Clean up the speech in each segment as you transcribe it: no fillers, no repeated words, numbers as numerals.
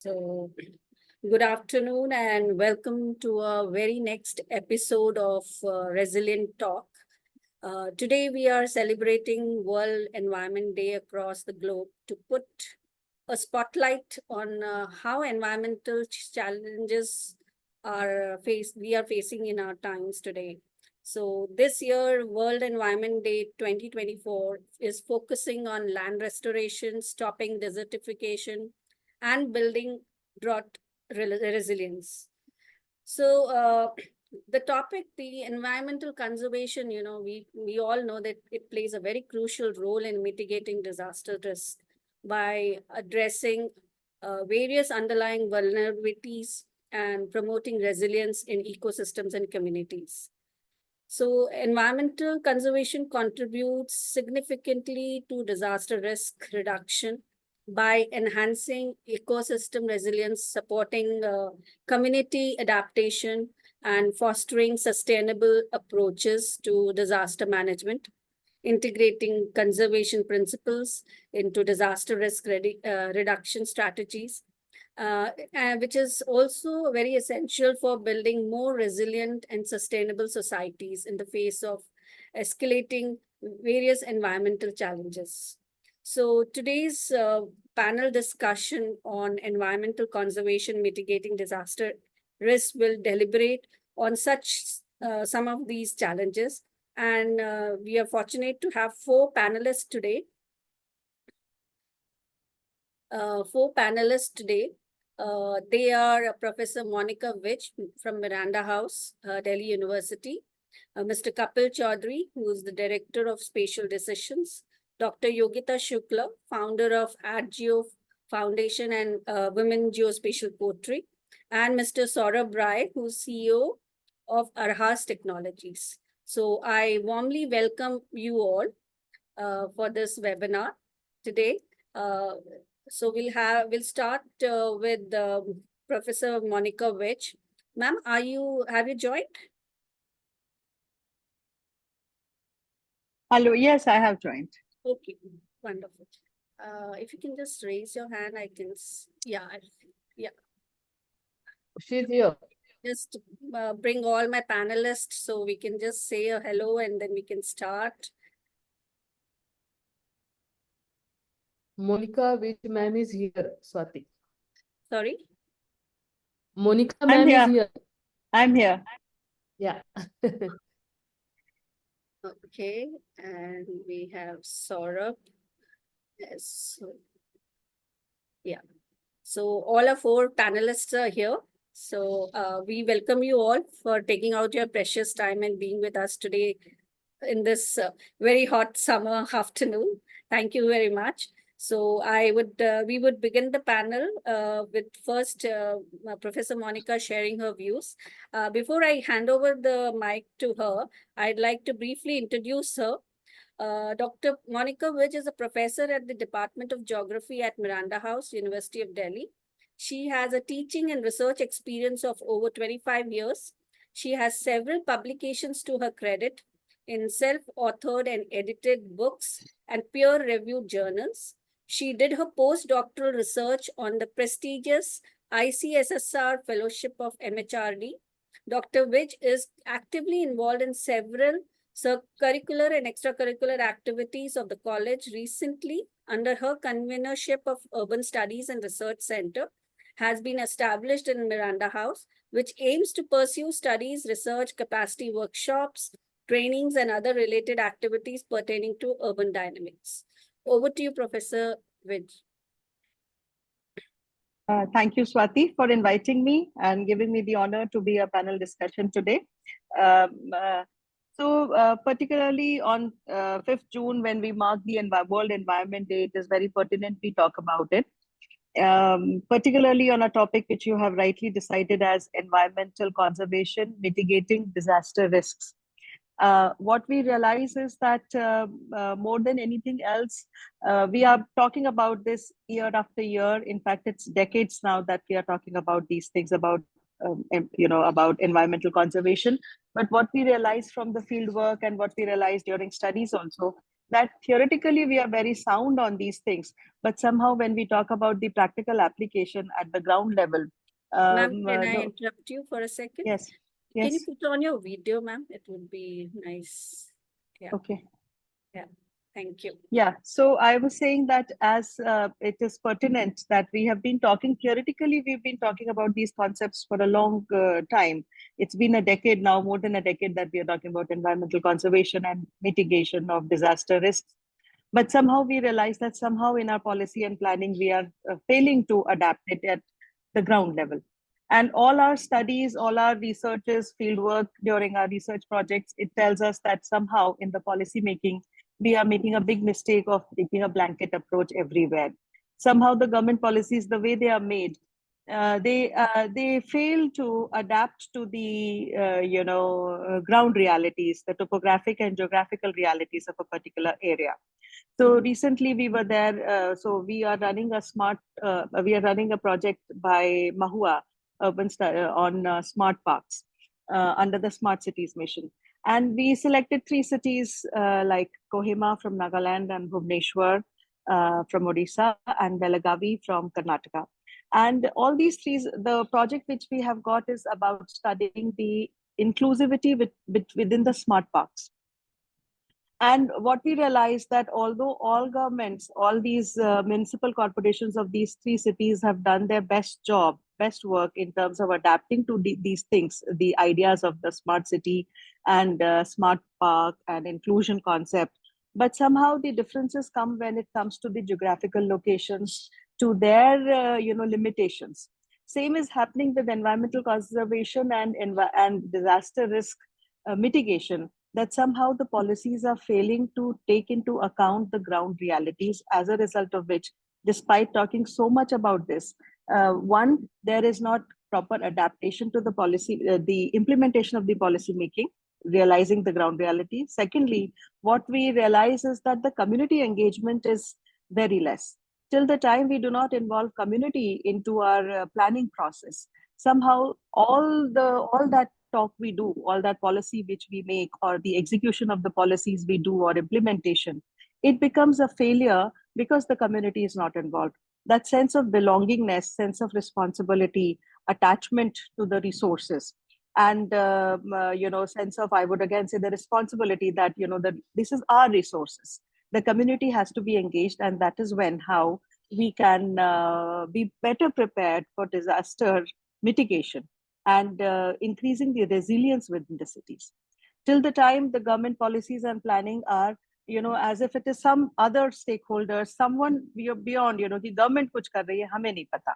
So, good afternoon and welcome to our very next episode of Resilient Talk. Today, we are celebrating World Environment Day across the globe to put a spotlight on how environmental challenges we are facing in our times today. So this year, World Environment Day 2024 is focusing on land restoration, stopping desertification, and building drought resilience. So the topic, the environmental conservation, we all know that it plays a very crucial role in mitigating disaster risk by addressing various underlying vulnerabilities and promoting resilience in ecosystems and communities. So environmental conservation contributes significantly to disaster risk reduction by enhancing ecosystem resilience, supporting community adaptation, and fostering sustainable approaches to disaster management, integrating conservation principles into disaster risk reduction strategies, which is also very essential for building more resilient and sustainable societies in the face of escalating various environmental challenges. So today's panel discussion on environmental conservation mitigating disaster risk will deliberate on some of these challenges. And we are fortunate to have four panelists today. They are Professor Monica Vich from Miranda House, Delhi University, Mr. Kapil Chaudhary, who is the Director of Spatial Decisions, Dr. Yogita Shukla, founder of AdGeo Foundation and Women Geospatial Poetry, and Mr. Saurabh Rai, who's CEO of Arhas Technologies. So I warmly welcome you all for this webinar today. So we'll start with Professor Monica Vich. Ma'am, have you joined? Hello, yes, I have joined. Okay, wonderful. If you can just raise your hand, I can, yeah. She's here. Just bring all my panelists so we can just say a hello and then we can start. Monica, which ma'am is here, Swati? Sorry? Monica ma'am is here. I'm here. Yeah. Okay, and we have Saurabh. Yes. Yeah. So all our four panelists are here. So we welcome you all for taking out your precious time and being with us today in this very hot summer afternoon. Thank you very much. So we would begin the panel with first Professor Monica sharing her views. Before I hand over the mic to her, I'd like to briefly introduce her. Dr. Monica Vich is a professor at the Department of Geography at Miranda House, University of Delhi. She has a teaching and research experience of over 25 years. She has several publications to her credit in self-authored and edited books and peer-reviewed journals. She did her postdoctoral research on the prestigious ICSSR Fellowship of MHRD. Dr. Vich is actively involved in several curricular and extracurricular activities of the college. Recently, under her convenership of Urban Studies and Research Center, has been established in Miranda House, which aims to pursue studies, research, capacity workshops, trainings, and other related activities pertaining to urban dynamics. Over to you, Professor Vich. Thank you, Swati, for inviting me and giving me the honor to be a panel discussion today. Particularly on 5th June, when we mark the World Environment Day, it is very pertinent we talk about it. Particularly on a topic which you have rightly decided as environmental conservation, mitigating disaster risks. What we realize is that more than anything else, we are talking about this year after year. In fact, it's decades now that we are talking about these things, about environmental conservation. But what we realize from the field work and what we realize during studies also that theoretically we are very sound on these things, but somehow when we talk about the practical application at the ground level, Ma'am, can I no, interrupt you for a second? yes, Can you yes, put on your video, ma'am? It would be nice. Yeah, okay. yeah. Thank you. Yeah, so I was saying that as it is pertinent that we have been talking theoretically, we've been talking about these concepts for a long time. It's been a decade now, more than a decade, that we are talking about environmental conservation and mitigation of disaster risks. But somehow we realize that somehow in our policy and planning, we are failing to adapt it at the ground level. And all our studies, all our researches, fieldwork during our research projects, it tells us that somehow in the policy making, we are making a big mistake of taking a blanket approach everywhere. Somehow the government policies, the way they are made, they fail to adapt to the ground realities, the topographic and geographical realities of a particular area. So recently we were there. So we are running a project by Mahua on smart parks under the Smart Cities mission. And we selected 3 cities like Kohima from Nagaland and Bhubaneswar from Odisha and Belagavi from Karnataka. And all these 3, the project which we have got is about studying the inclusivity within the smart parks. And what we realized that although all governments, all these municipal corporations of these 3 cities have done their best job, best work in terms of adapting to these things, the ideas of the smart city and smart park and inclusion concept, but somehow the differences come when it comes to the geographical locations, to their limitations. Same is happening with environmental conservation and disaster risk mitigation, that somehow the policies are failing to take into account the ground realities, as a result of which, despite talking so much about this, one, there is not proper adaptation to the policy, the implementation of the policy making, realizing the ground reality. Secondly, what we realize is that the community engagement is very less. Till the time we do not involve community into our planning process, somehow all that talk we do, all that policy which we make, or the execution of the policies we do, or implementation, it becomes a failure because the community is not involved. That sense of belongingness, sense of responsibility, attachment to the resources, and sense of, I would again say, the responsibility that that this is our resources. The community has to be engaged, and that is when how we can be better prepared for disaster mitigation and increasing the resilience within the cities. Till the time the government policies and planning are, as if it is some other stakeholder, someone beyond, the government kuch kar rahi hai, hame nahi pata.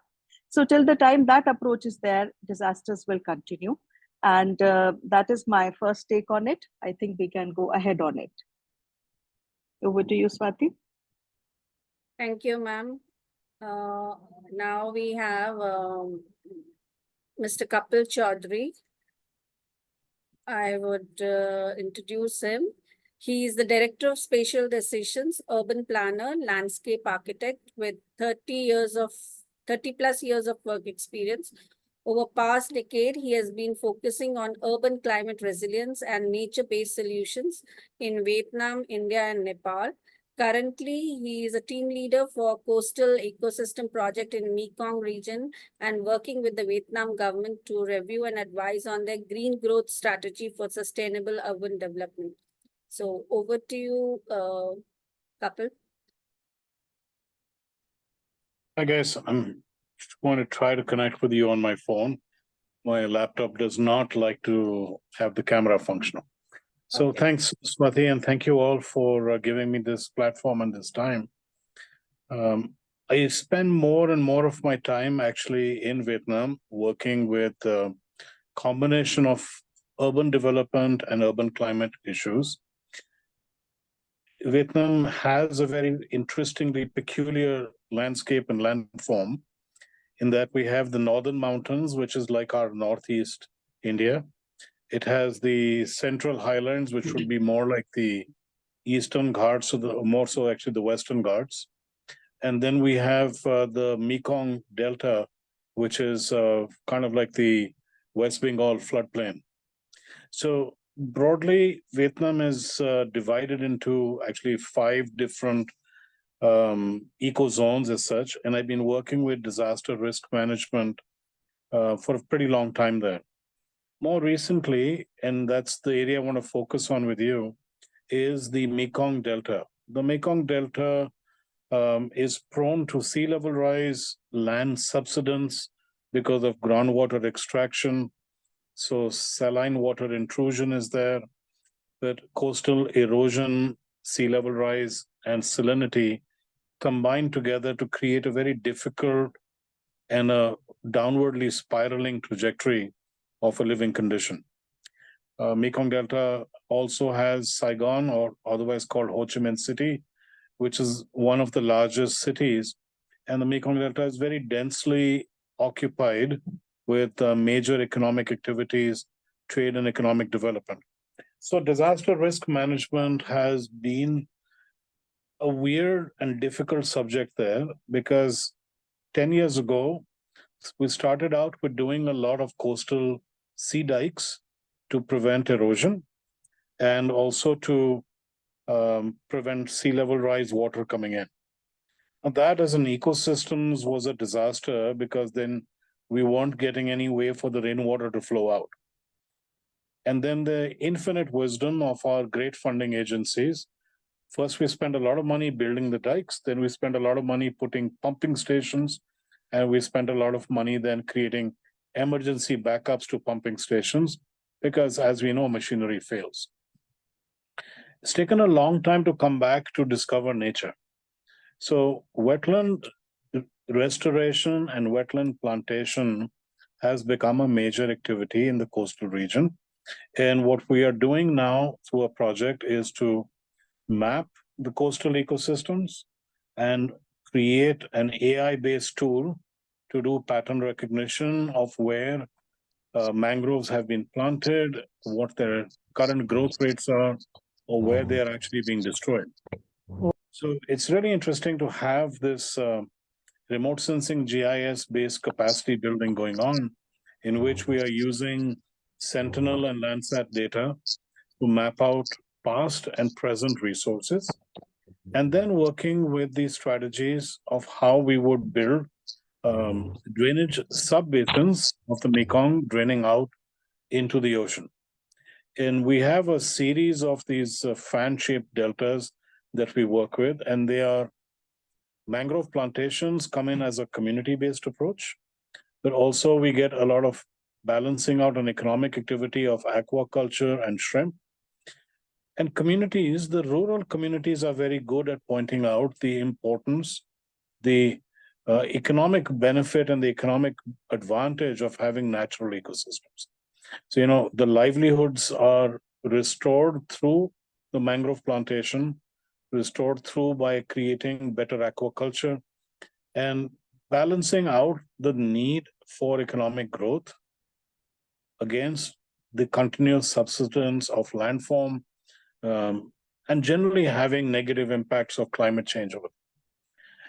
So till the time that approach is there, disasters will continue. And that is my first take on it. I think we can go ahead on it. Over to you, Swati. Thank you, ma'am. Now we have Mr. Kapil Chaudhary. I would introduce him. He is the Director of Spatial Decisions, Urban Planner, Landscape Architect with 30 plus years of work experience. Over past decade, he has been focusing on urban climate resilience and nature-based solutions in Vietnam, India, and Nepal. Currently, he is a team leader for coastal ecosystem project in Mekong region and working with the Vietnam government to review and advise on their green growth strategy for sustainable urban development. So over to you, Kapil. Hi guys, I'm going to try to connect with you on my phone. My laptop does not like to have the camera functional. So Okay. Thanks, Swati, and thank you all for giving me this platform and this time. I spend more and more of my time actually in Vietnam working with a combination of urban development and urban climate issues. Vietnam has a very interestingly peculiar landscape and landform in that we have the northern mountains, which is like our northeast India. It has the central highlands, which would be more like the eastern Ghats, or more so actually the western Ghats. And then we have the Mekong Delta, which is kind of like the West Bengal floodplain. So broadly, Vietnam is divided into actually 5 different eco zones as such. And I've been working with disaster risk management for a pretty long time there. More recently, and that's the area I want to focus on with you, is the Mekong Delta. The Mekong Delta is prone to sea level rise, land subsidence because of groundwater extraction. So saline water intrusion is there, that coastal erosion, sea level rise, and salinity combine together to create a very difficult and a downwardly spiraling trajectory of a living condition. Mekong Delta also has Saigon, or otherwise called Ho Chi Minh City, which is one of the largest cities. And the Mekong Delta is very densely occupied with major economic activities, trade and economic development. So disaster risk management has been a weird and difficult subject there, because 10 years ago, we started out with doing a lot of coastal sea dikes to prevent erosion and also to prevent sea level rise water coming in. And that as an ecosystems was a disaster, because then we weren't getting any way for the rainwater to flow out. And then the infinite wisdom of our great funding agencies. First, we spent a lot of money building the dikes. Then we spent a lot of money putting pumping stations. And we spent a lot of money then creating emergency backups to pumping stations, because as we know, machinery fails. It's taken a long time to come back to discover nature. So wetland restoration and wetland plantation has become a major activity in the coastal region. And what we are doing now through a project is to map the coastal ecosystems and create an AI-based tool to do pattern recognition of where mangroves have been planted, what their current growth rates are, or where they are actually being destroyed. So it's really interesting to have this remote sensing GIS-based capacity building going on, in which we are using Sentinel and Landsat data to map out past and present resources, and then working with the strategies of how we would build drainage sub-basins of the Mekong draining out into the ocean. And we have a series of these fan-shaped deltas that we work with, and they are mangrove plantations come in as a community-based approach, but also we get a lot of balancing out an economic activity of aquaculture and shrimp. And communities, the rural communities are very good at pointing out the importance, the economic benefit and the economic advantage of having natural ecosystems. So, the livelihoods are restored through the mangrove plantation, restored through by creating better aquaculture and balancing out the need for economic growth against the continuous subsidence of landform, and generally having negative impacts of climate change over.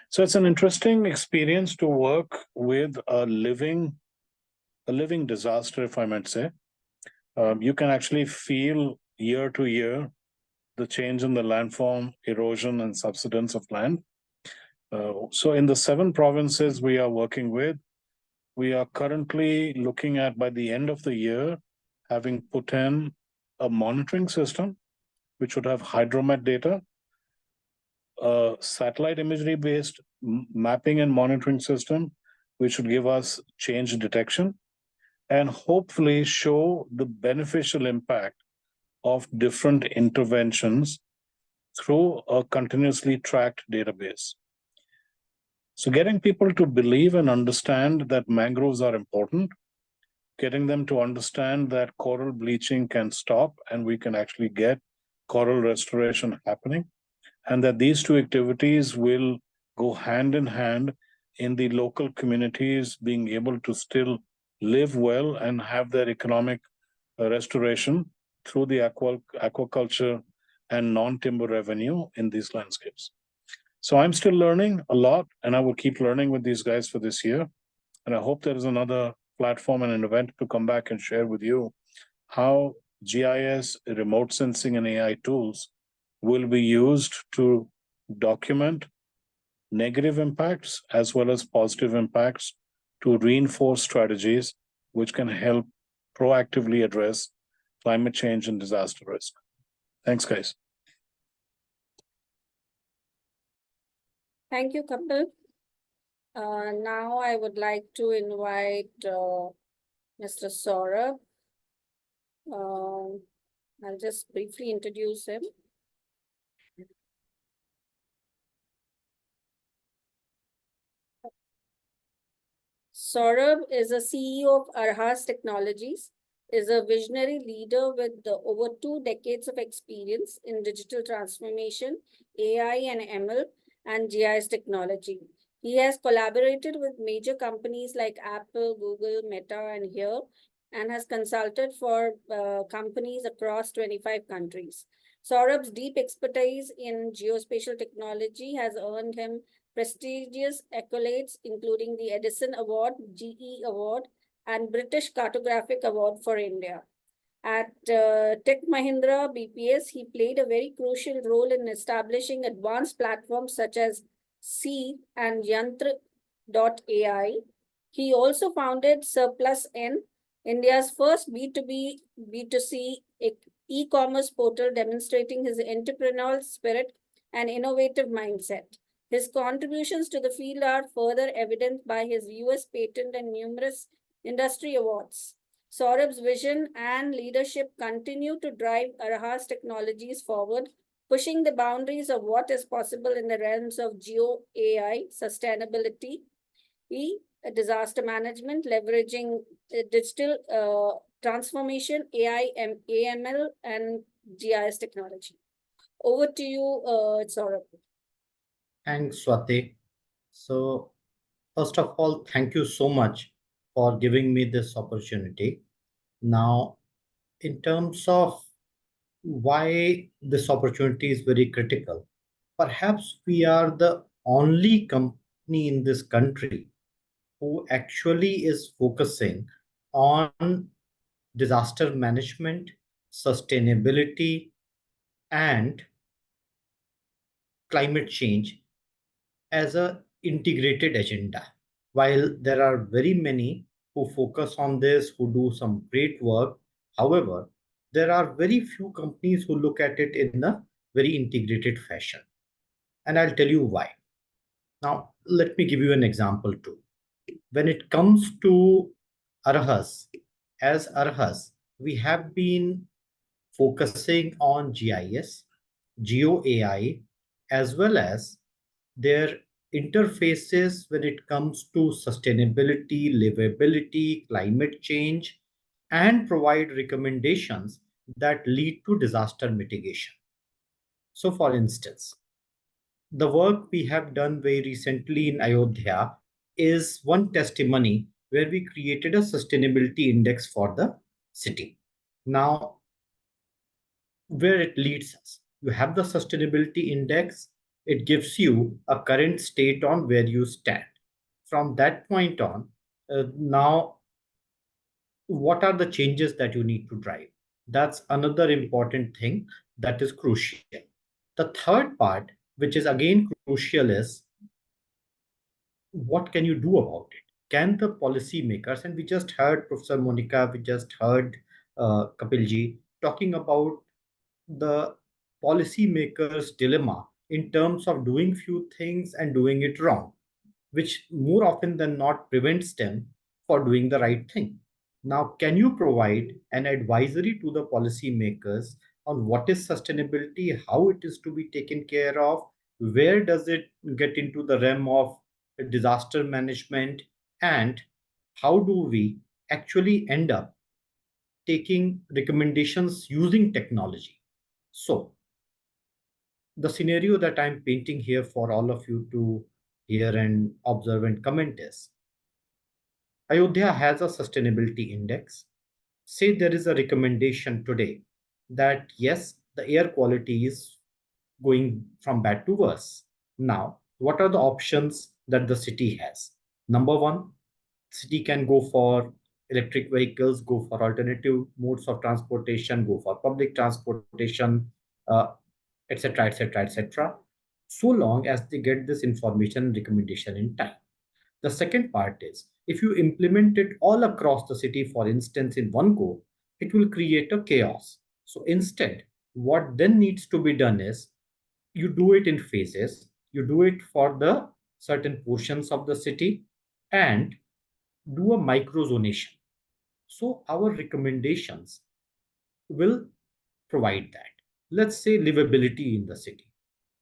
So it's an interesting experience to work with a living disaster, if I might say. You can actually feel year to year the change in the landform, erosion, and subsidence of land. So in the 7 provinces we are working with, we are currently looking at, by the end of the year, having put in a monitoring system, which would have hydromet data, a satellite imagery-based mapping and monitoring system, which would give us change detection, and hopefully show the beneficial impact of different interventions through a continuously tracked database. So getting people to believe and understand that mangroves are important, getting them to understand that coral bleaching can stop and we can actually get coral restoration happening, and that these 2 activities will go hand in hand in the local communities being able to still live well and have their economic restoration through the aquaculture and non-timber revenue in these landscapes. So I'm still learning a lot, and I will keep learning with these guys for this year. And I hope there is another platform and an event to come back and share with you how GIS, remote sensing, and AI tools will be used to document negative impacts as well as positive impacts to reinforce strategies which can help proactively address climate change and disaster risk. Thanks, guys. Thank you, Kapil. Now I would like to invite Mr. Saurabh. I'll just briefly introduce him. Saurabh is a CEO of Arhas Technologies, is a visionary leader with over 2 decades of experience in digital transformation, AI and ML, and GIS technology. He has collaborated with major companies like Apple, Google, Meta, and here, and has consulted for companies across 25 countries. Saurabh's deep expertise in geospatial technology has earned him prestigious accolades, including the Edison Award, GE Award, and British Cartographic Award for India. At Tech Mahindra BPS, he played a very crucial role in establishing advanced platforms such as C and Yantra.ai. He also founded Surplus N, India's first B2B, B2C e-commerce portal, demonstrating his entrepreneurial spirit and innovative mindset. His contributions to the field are further evident by his US patent and numerous industry awards. Saurabh's vision and leadership continue to drive Arhas Technologies forward, pushing the boundaries of what is possible in the realms of geo-AI, sustainability, disaster management, leveraging digital transformation, AI, AML, and GIS technology. Over to you, Saurabh. Thanks, Swati. So, first of all, thank you so much for giving me this opportunity. Now, in terms of why this opportunity is very critical, perhaps we are the only company in this country who actually is focusing on disaster management, sustainability, and climate change as an integrated agenda. While there are very many who focus on this, who do some great work, however, there are very few companies who look at it in a very integrated fashion. And I'll tell you why. Now, let me give you an example too. When it comes to Arhas, as Arhas, we have been focusing on GIS, Geo AI, as well as their interfaces when it comes to sustainability, livability, climate change, and provide recommendations that lead to disaster mitigation. So, for instance, the work we have done very recently in Ayodhya is one testimony where we created a sustainability index for the city. Now, where it leads us, you have the sustainability index. It gives you a current state on where you stand. From that point on, now, what are the changes that you need to drive? That's another important thing that is crucial. The third part, which is again crucial, is what can you do about it? Can the policymakers, and we just heard Professor Monica, we just heard Kapilji talking about the policymakers' dilemma in terms of doing few things and doing it wrong, which more often than not prevents them for doing the right thing. Now, can you provide an advisory to the policymakers on what is sustainability, how it is to be taken care of, where does it get into the realm of disaster management, and how do we actually end up taking recommendations using technology? So, the scenario that I'm painting here for all of you to hear and observe and comment is, Ayodhya has a sustainability index. Say there is a recommendation today that yes, the air quality is going from bad to worse. Now, what are the options that the city has? Number one, city can go for electric vehicles, go for alternative modes of transportation, go for public transportation, uh, etc., etc., etc., so long as they get this information and recommendation in time. The second part is if you implement it all across the city, for instance, in one go, it will create a chaos. So instead, what then needs to be done is you do it in phases, you do it for the certain portions of the city, and do a micro-zonation. So our recommendations will provide that. Let's say livability in the city.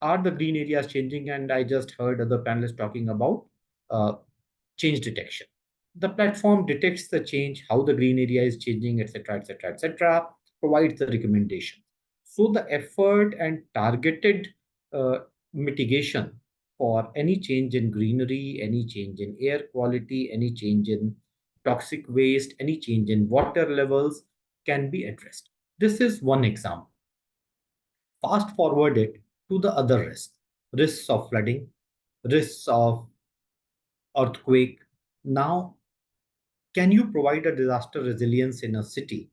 Are the green areas changing? And I just heard other panelists talking about uh, change detection. The platform detects the change, how the green area is changing, etc., etc., etc., provides the recommendation. So the effort and targeted uh, mitigation for any change in greenery, any change in air quality, any change in toxic waste, any change in water levels can be addressed. This is one example. Fast forward it to the other risks of flooding, risks of earthquake. Now, can you provide a disaster resilience in a city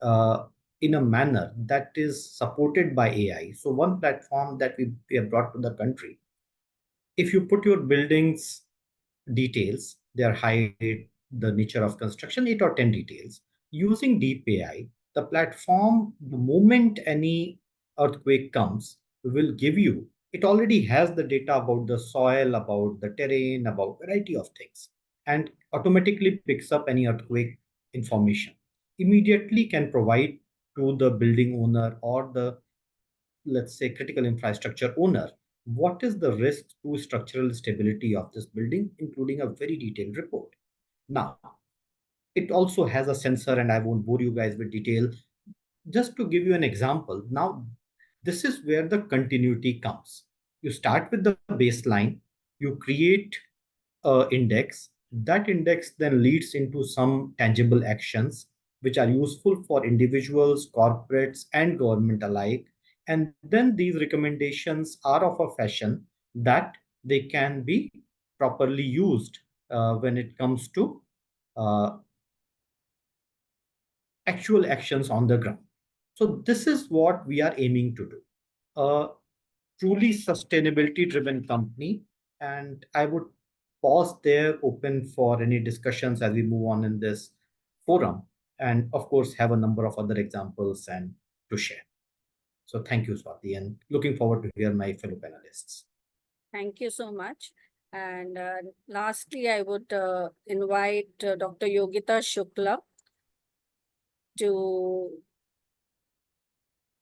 uh, in a manner that is supported by AI? So, one platform that we have brought to the country, if you put your buildings details, their height, the nature of construction, 8 or 10 details, using deep AI, the platform, the moment any earthquake comes, will give you, it already has the data about the soil, about the terrain, about variety of things, and automatically picks up any earthquake information. Immediately can provide to the building owner or the, let's say, critical infrastructure owner, what is the risk to structural stability of this building, including a very detailed report. Now, it also has a sensor, and I won't bore you guys with detail. Just to give you an example, now this is where the continuity comes. You start with the baseline, you create a index. That index then leads into some tangible actions which are useful for individuals, corporates, and government alike. And then these recommendations are of a fashion that they can be properly used when it comes to uh, actual actions on the ground. So this is what we are aiming to do. A truly sustainability driven company. And I would pause there, open for any discussions as we move on in this forum. And of course, have a number of other examples and to share. So thank you, Swati, and looking forward to hear my fellow panelists. Thank you so much. And lastly, I would invite Dr. Yogita Shukla to,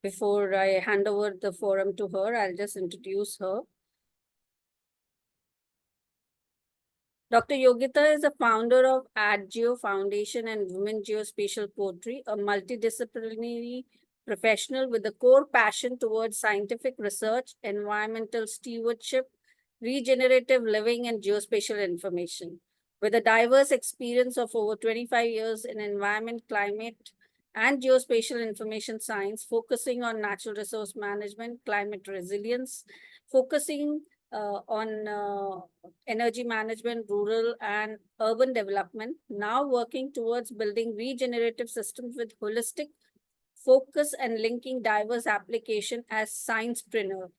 before I hand over the forum to her, I'll just introduce her. Dr. Yogita is the founder of AdGeo Foundation and Women Geospatial Poetry, a multidisciplinary professional with a core passion towards scientific research, environmental stewardship, regenerative living, and geospatial information. With a diverse experience of over 25 years in environment, climate, and geospatial information science, focusing on natural resource management, climate resilience, focusing on energy management, rural and urban development, now working towards building regenerative systems with holistic focus and linking diverse application as sciencepreneur.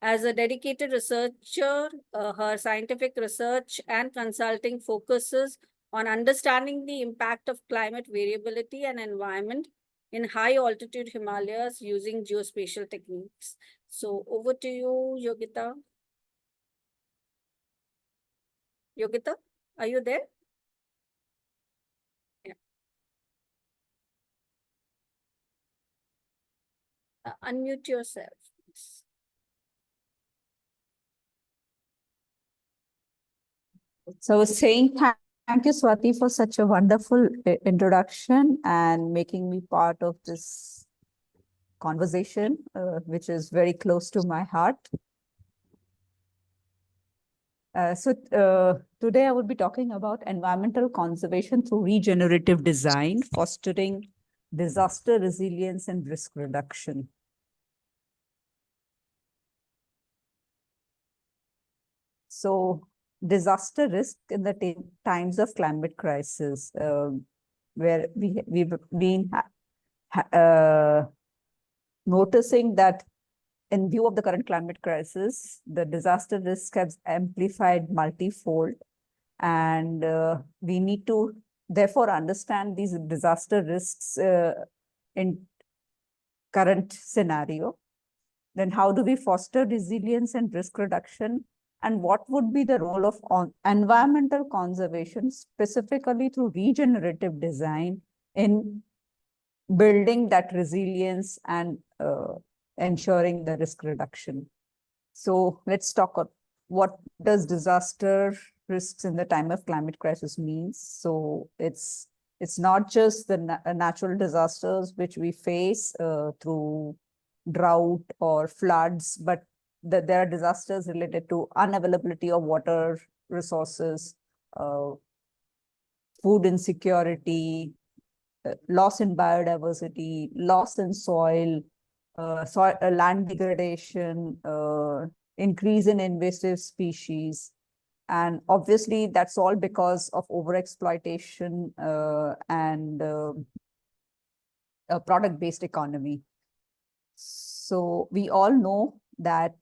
As a dedicated researcher, her scientific research and consulting focuses on understanding the impact of climate variability and environment in high altitude Himalayas using geospatial techniques. So over to you, Yogita. Yogita, are you there? Yeah. Unmute yourself, please. So I was saying thank you, Swati, for such a wonderful introduction and making me part of this conversation, which is very close to my heart. Today I would be talking about environmental conservation through regenerative design, fostering disaster resilience and risk reduction. So disaster risk in the times of climate crisis. where we've been noticing that in view of the current climate crisis, the disaster risk has amplified multifold, and we need to therefore understand these disaster risks in current scenario. Then how do we foster resilience and risk reduction? And what would be the role of environmental conservation, specifically through regenerative design, in building that resilience and ensuring the risk reduction? So let's talk about what does disaster risks in the time of climate crisis means. So it's not just the natural disasters which we face through drought or floods, but there are disasters related to unavailability of water resources, food insecurity, loss in biodiversity, loss in soil, land degradation, increase in invasive species. And obviously, that's all because of overexploitation and a product-based economy. So we all know that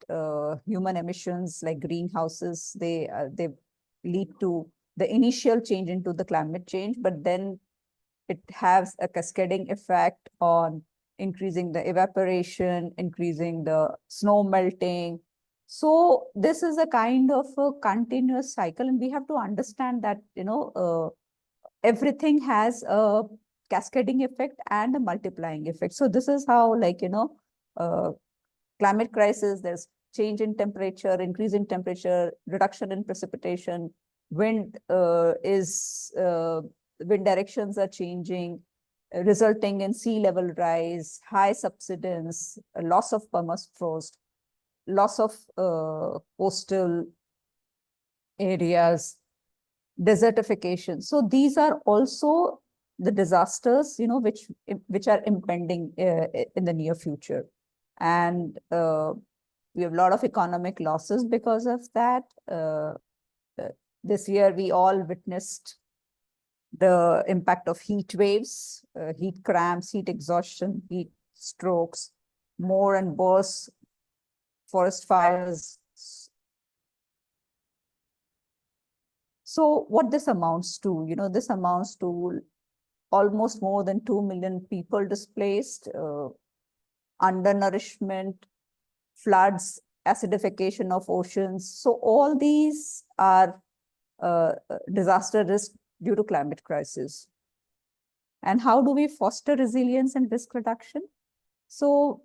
human emissions like greenhouses, they lead to the initial change into the climate change, but then it has a cascading effect on increasing the evaporation, increasing the snow melting. So this is a kind of a continuous cycle, and we have to understand that, everything has a cascading effect and a multiplying effect. So this is how, climate crisis, there's change in temperature, increase in temperature, reduction in precipitation, wind directions are changing, resulting in sea level rise, high subsidence, loss of permafrost, loss of coastal areas, desertification. So these are also the disasters, which are impending in the near future. And we have a lot of economic losses because of that. This year, we all witnessed the impact of heat waves, heat cramps, heat exhaustion, heat strokes, more and worse forest fires. So what this amounts to, this amounts to almost more than 2 million people displaced, undernourishment, floods, acidification of oceans. So all these are disaster risk due to climate crisis. And how do we foster resilience and risk reduction? So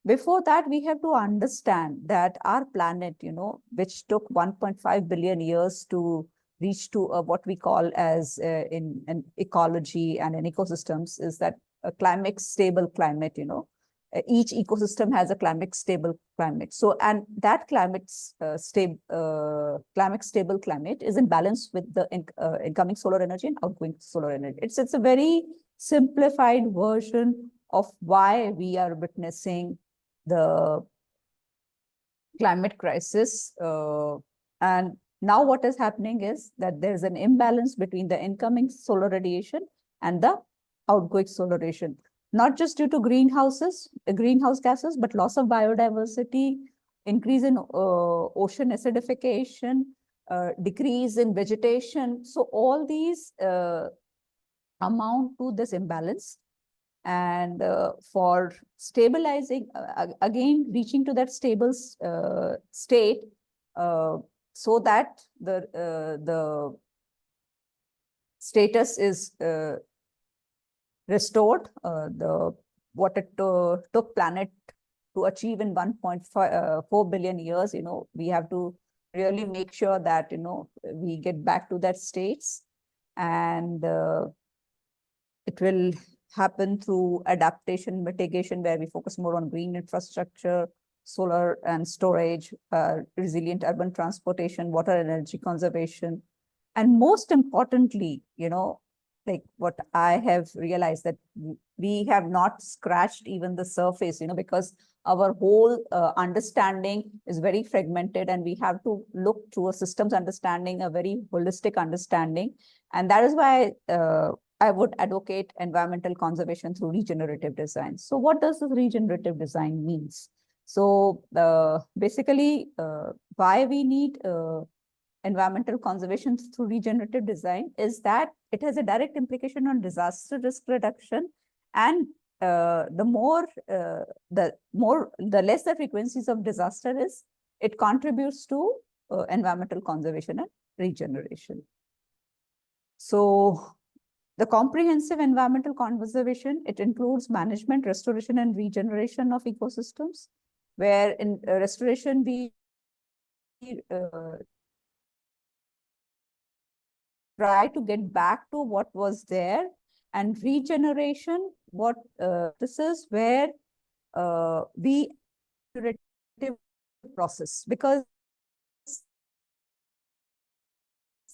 before that, we have to understand that our planet, which took 1.5 billion years to reach to what we call as in an ecology and in ecosystems, is that a climate stable climate, each ecosystem has a climate stable climate. So, and that climate stable climate is in balance with the incoming solar energy and outgoing solar energy. It's a very simplified version of why we are witnessing the climate crisis. And now what is happening is that there's an imbalance between the incoming solar radiation and the outgoing solar radiation, not just due to greenhouse gases, but loss of biodiversity, increase in ocean acidification, decrease in vegetation. So all these amount to this imbalance. And for stabilizing, again, reaching to that stable state, so that the status is restored, what it took planet to achieve in 1.4 billion years, we have to really make sure that, we get back to that states. And it will happen through adaptation mitigation, where we focus more on green infrastructure, solar and storage, resilient urban transportation, water energy conservation. And most importantly, like what I have realized, that we have not scratched even the surface, because our whole understanding is very fragmented, and we have to look to a systems understanding, a very holistic understanding. And that is why I would advocate environmental conservation through regenerative design. So what does this regenerative design means? So basically, why we need environmental conservation through regenerative design is that it has a direct implication on disaster risk reduction, and the less the frequencies of disaster is, it contributes to environmental conservation and regeneration. So the comprehensive environmental conservation, it includes management, restoration, and regeneration of ecosystems, where in restoration we try to get back to what was there, and regeneration, what this is where we process, because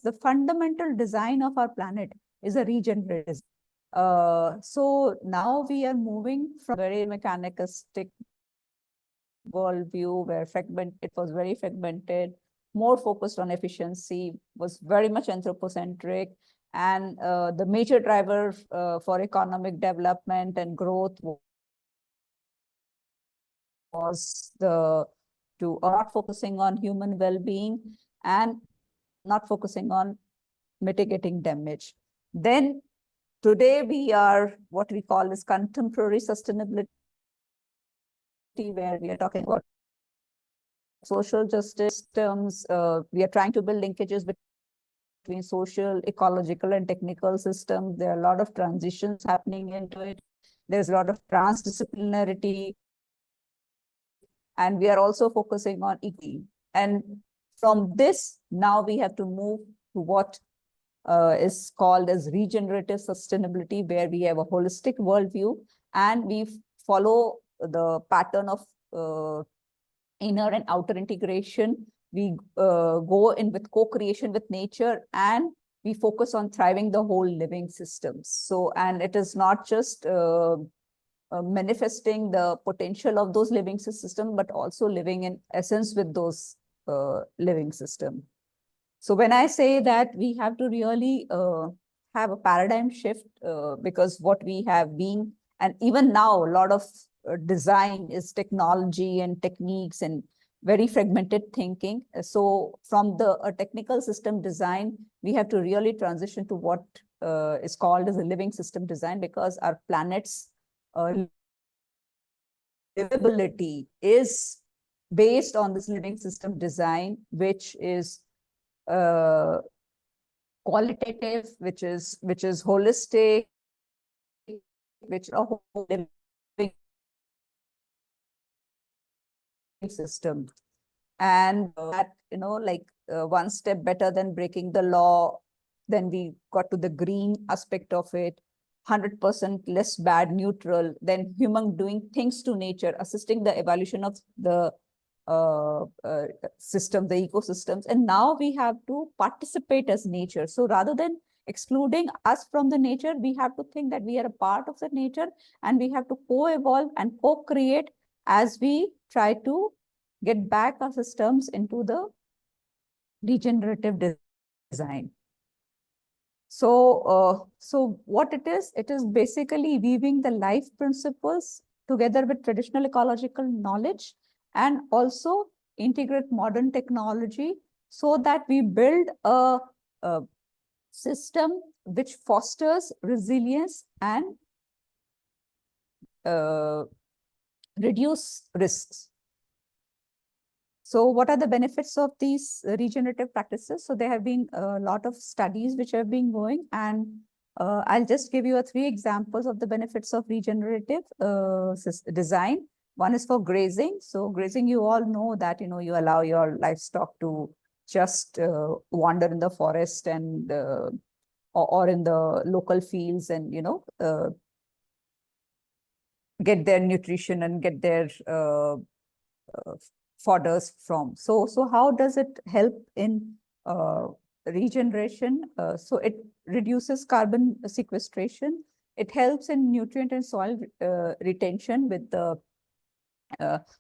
the fundamental design of our planet is a regenerative. So now we are moving from very mechanistic worldview where it was very fragmented, more focused on efficiency, was very much anthropocentric, and the major driver for economic development and growth was not focusing on human well-being and not focusing on mitigating damage. Then today we are what we call as contemporary sustainability, where we are talking about social justice systems. We are trying to build linkages between social, ecological, and technical systems. There are a lot of transitions happening into it. There's a lot of transdisciplinarity. And we are also focusing on equity. And from this, now we have to move to what is called as regenerative sustainability, where we have a holistic worldview and we follow the pattern of inner and outer integration. We go in with co-creation with nature, and we focus on thriving the whole living systems. So, and it is not just manifesting the potential of those living systems, but also living in essence with those living systems. So when I say that we have to really have a paradigm shift, because what we have been, and even now, a lot of design is technology and techniques and very fragmented thinking. So from the technical system design, we have to really transition to what is called as a living system design, because our planet's livability is based on this living system design, which is qualitative, which is holistic, which a whole living system. And that, like one step better than breaking the law, then we got to the green aspect of it, 100% less bad, neutral, then human doing things to nature, assisting the evolution of the system, the ecosystems. And now we have to participate as nature. So rather than excluding us from the nature, we have to think that we are a part of the nature, and we have to co-evolve and co-create as we try to get back our systems into the regenerative design. So, so what it is basically weaving the life principles together with traditional ecological knowledge, and also integrate modern technology, so that we build a system which fosters resilience and reduce risks. So what are the benefits of these regenerative practices? So there have been a lot of studies which have been going, and I'll just give you 3 examples of the benefits of regenerative design. One is for grazing. So grazing, you all know that, you allow your livestock to just wander in the forest and or in the local fields, and get their nutrition and get their fodders from. So how does it help in regeneration? So it reduces carbon sequestration. It helps in nutrient and soil retention with the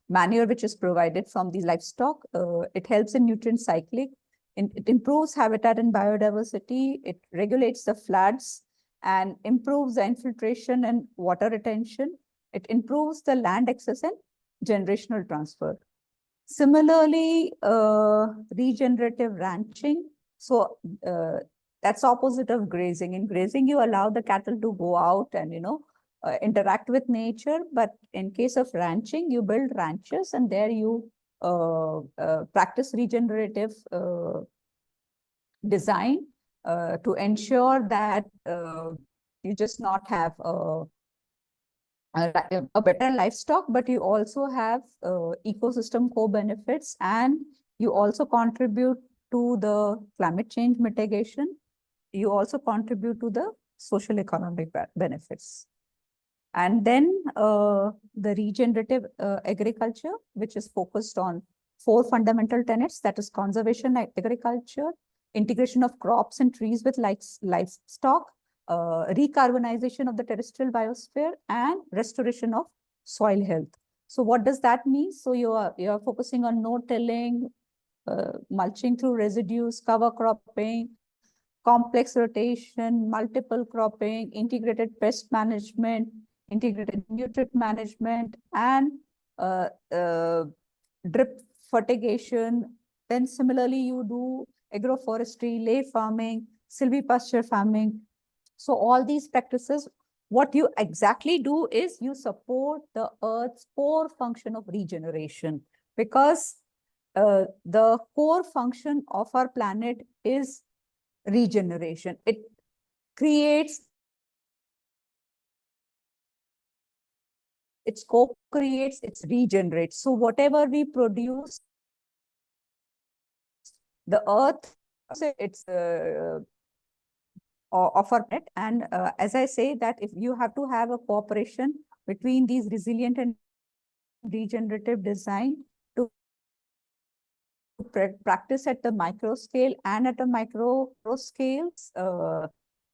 manure which is provided from the livestock. It helps in nutrient cycling. It improves habitat and biodiversity. It regulates the floods, and improves the infiltration and water retention. It improves the land access and generational transfer. Similarly, regenerative ranching. So that's opposite of grazing. In grazing, you allow the cattle to go out and, interact with nature. But in case of ranching, you build ranches and there you practice regenerative design to ensure that you just not have a better livestock, but you also have ecosystem co-benefits, and you also contribute to the climate change mitigation. You also contribute to the social economic benefits. And then the regenerative agriculture, which is focused on 4 fundamental tenets, that is conservation agriculture, integration of crops and trees with livestock, recarbonization of the terrestrial biosphere, and restoration of soil health. So what does that mean? So you are focusing on no-tilling, mulching through residues, cover cropping, complex rotation, multiple cropping, integrated pest management, integrated nutrient management, and drip fertigation. Then similarly, you do agroforestry, lay farming, silvipasture farming. So all these practices, what you exactly do is you support the Earth's core function of regeneration, because the core function of our planet is regeneration. It creates, it co-creates, it regenerates. So whatever we produce, the Earth, it's of our planet. And as I say, that if you have to have a cooperation between these resilient and regenerative design to practice at the micro scale and at a macro scales.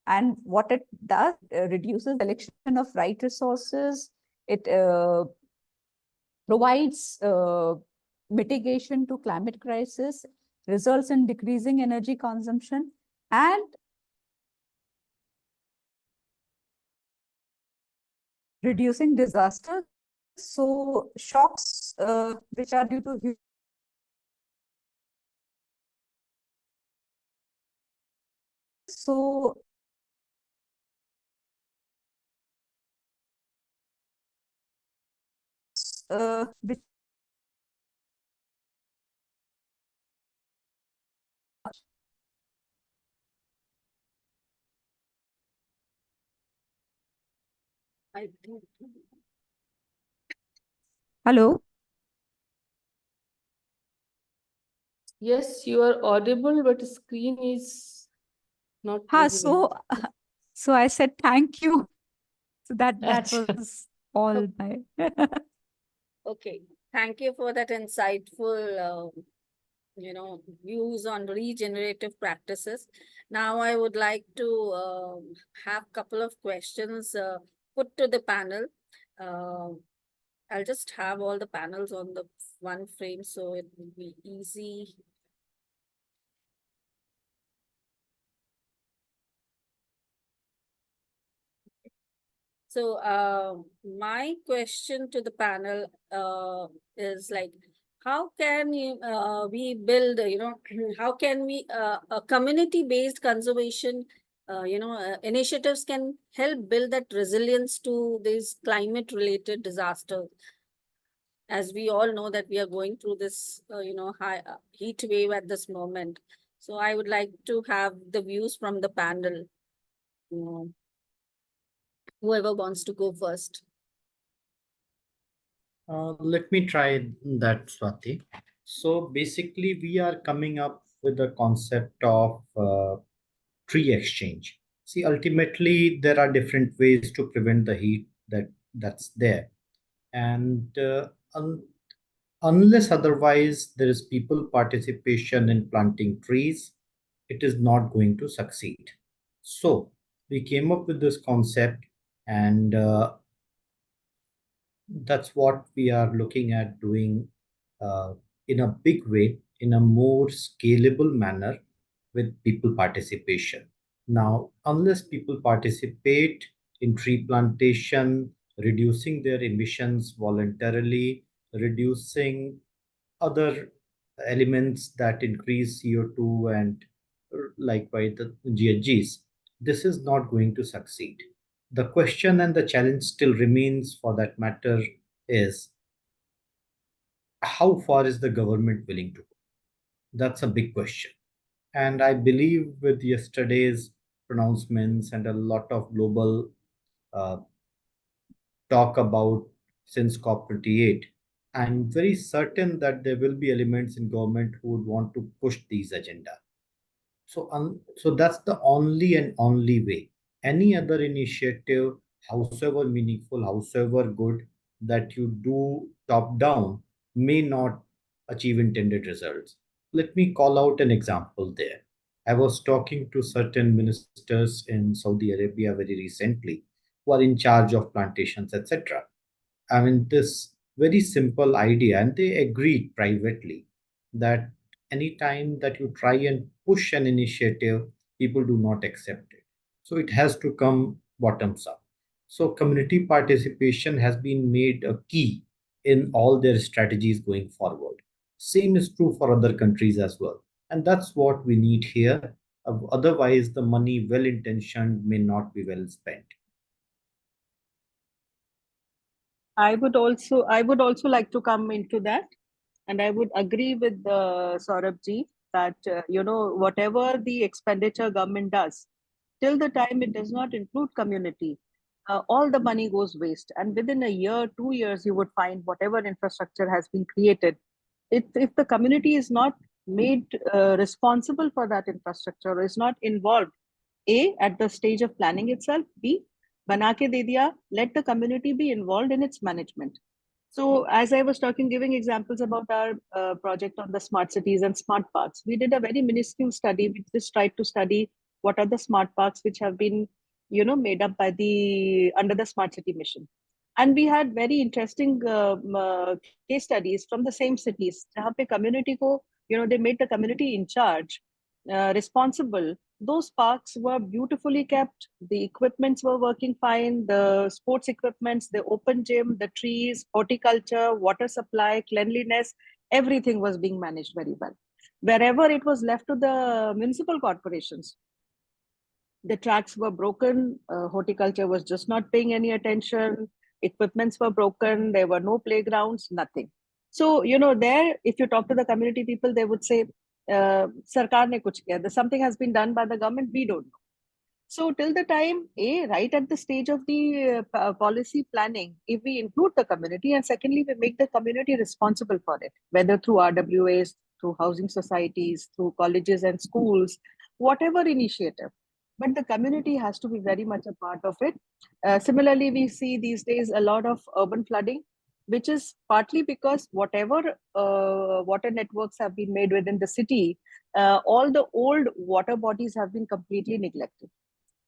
And what it does, reduces selection of right resources. It provides mitigation to climate crisis, results in decreasing energy consumption, and reducing disasters. So shocks which are due to so which I think. hello. Yes, you are audible, but screen is not visible. So I said thank you. So that Acha. was all my Okay, thank you for that insightful, views on regenerative practices. Now I would like to have a couple of questions put to the panel. I'll just have all the panels on the one frame so it will be easy. So my question to the panel is like, how can we build, how can we, a community-based conservation, initiatives can help build that resilience to these climate-related disasters. As we all know that we are going through this, high heat wave at this moment. So I would like to have the views from the panel. Whoever wants to go first. Let me try that, Swati. So basically, we are coming up with the concept of tree exchange. See, ultimately, there are different ways to prevent the heat that's there, and unless otherwise there is people participation in planting trees, it is not going to succeed. So we came up with this concept, and that's what we are looking at doing in a big way, in a more scalable manner with people participation. Now, unless people participate in tree plantation, reducing their emissions voluntarily, reducing other elements that increase CO2 and likewise the GHGs, this is not going to succeed. The question and the challenge still remains, for that matter, is how far is the government willing to go? That's a big question. And I believe with yesterday's pronouncements and a lot of global uh, talk about since COP28, I'm very certain that there will be elements in government who would want to push these agenda. So that's the only and only way. Any other initiative, howsoever meaningful, howsoever good, that you do top down may not achieve intended results. Let me call out an example there. I was talking to certain ministers in Saudi Arabia very recently who are in charge of plantations, etc. I mean, this very simple idea, and they agreed privately that anytime that you try and push an initiative, people do not accept it. So it has to come bottoms up. So community participation has been made a key in all their strategies going forward. Same is true for other countries as well. And that's what we need here. Otherwise, the money well intentioned may not be well spent. I would also like to come into that, and I would agree with Saurabh ji that whatever the expenditure government does, till the time it does not include community, all the money goes waste. And within a year, 2 years, you would find whatever infrastructure has been created. If the community is not made responsible for that infrastructure or is not involved, A, at the stage of planning itself, B, bana ke de diya, let the community be involved in its management. So, as I was talking, giving examples about our project on the smart cities and smart parks, we did a very minuscule study. We just tried to study what are the smart parks which have been, made up by the under the smart city mission, and we had very interesting case studies from the same cities. जहाँ पे community को, they made the community in charge, responsible. Those parks were beautifully kept. The equipments were working fine. The sports equipments, the open gym, the trees, horticulture, water supply, cleanliness, everything was being managed very well. Wherever it was left to the municipal corporations, the tracks were broken. Horticulture was just not paying any attention. Equipments were broken. There were no playgrounds, nothing. So, there, if you talk to the community people, they would say, Sarkar ne kuch kiya. Something has been done by the government, we don't know. So till the time, right at the stage of the policy planning, if we include the community, and secondly, we make the community responsible for it, whether through RWAs, through housing societies, through colleges and schools, whatever initiative. But the community has to be very much a part of it. Similarly, we see these days a lot of urban flooding, which is partly because whatever water networks have been made within the city, all the old water bodies have been completely neglected.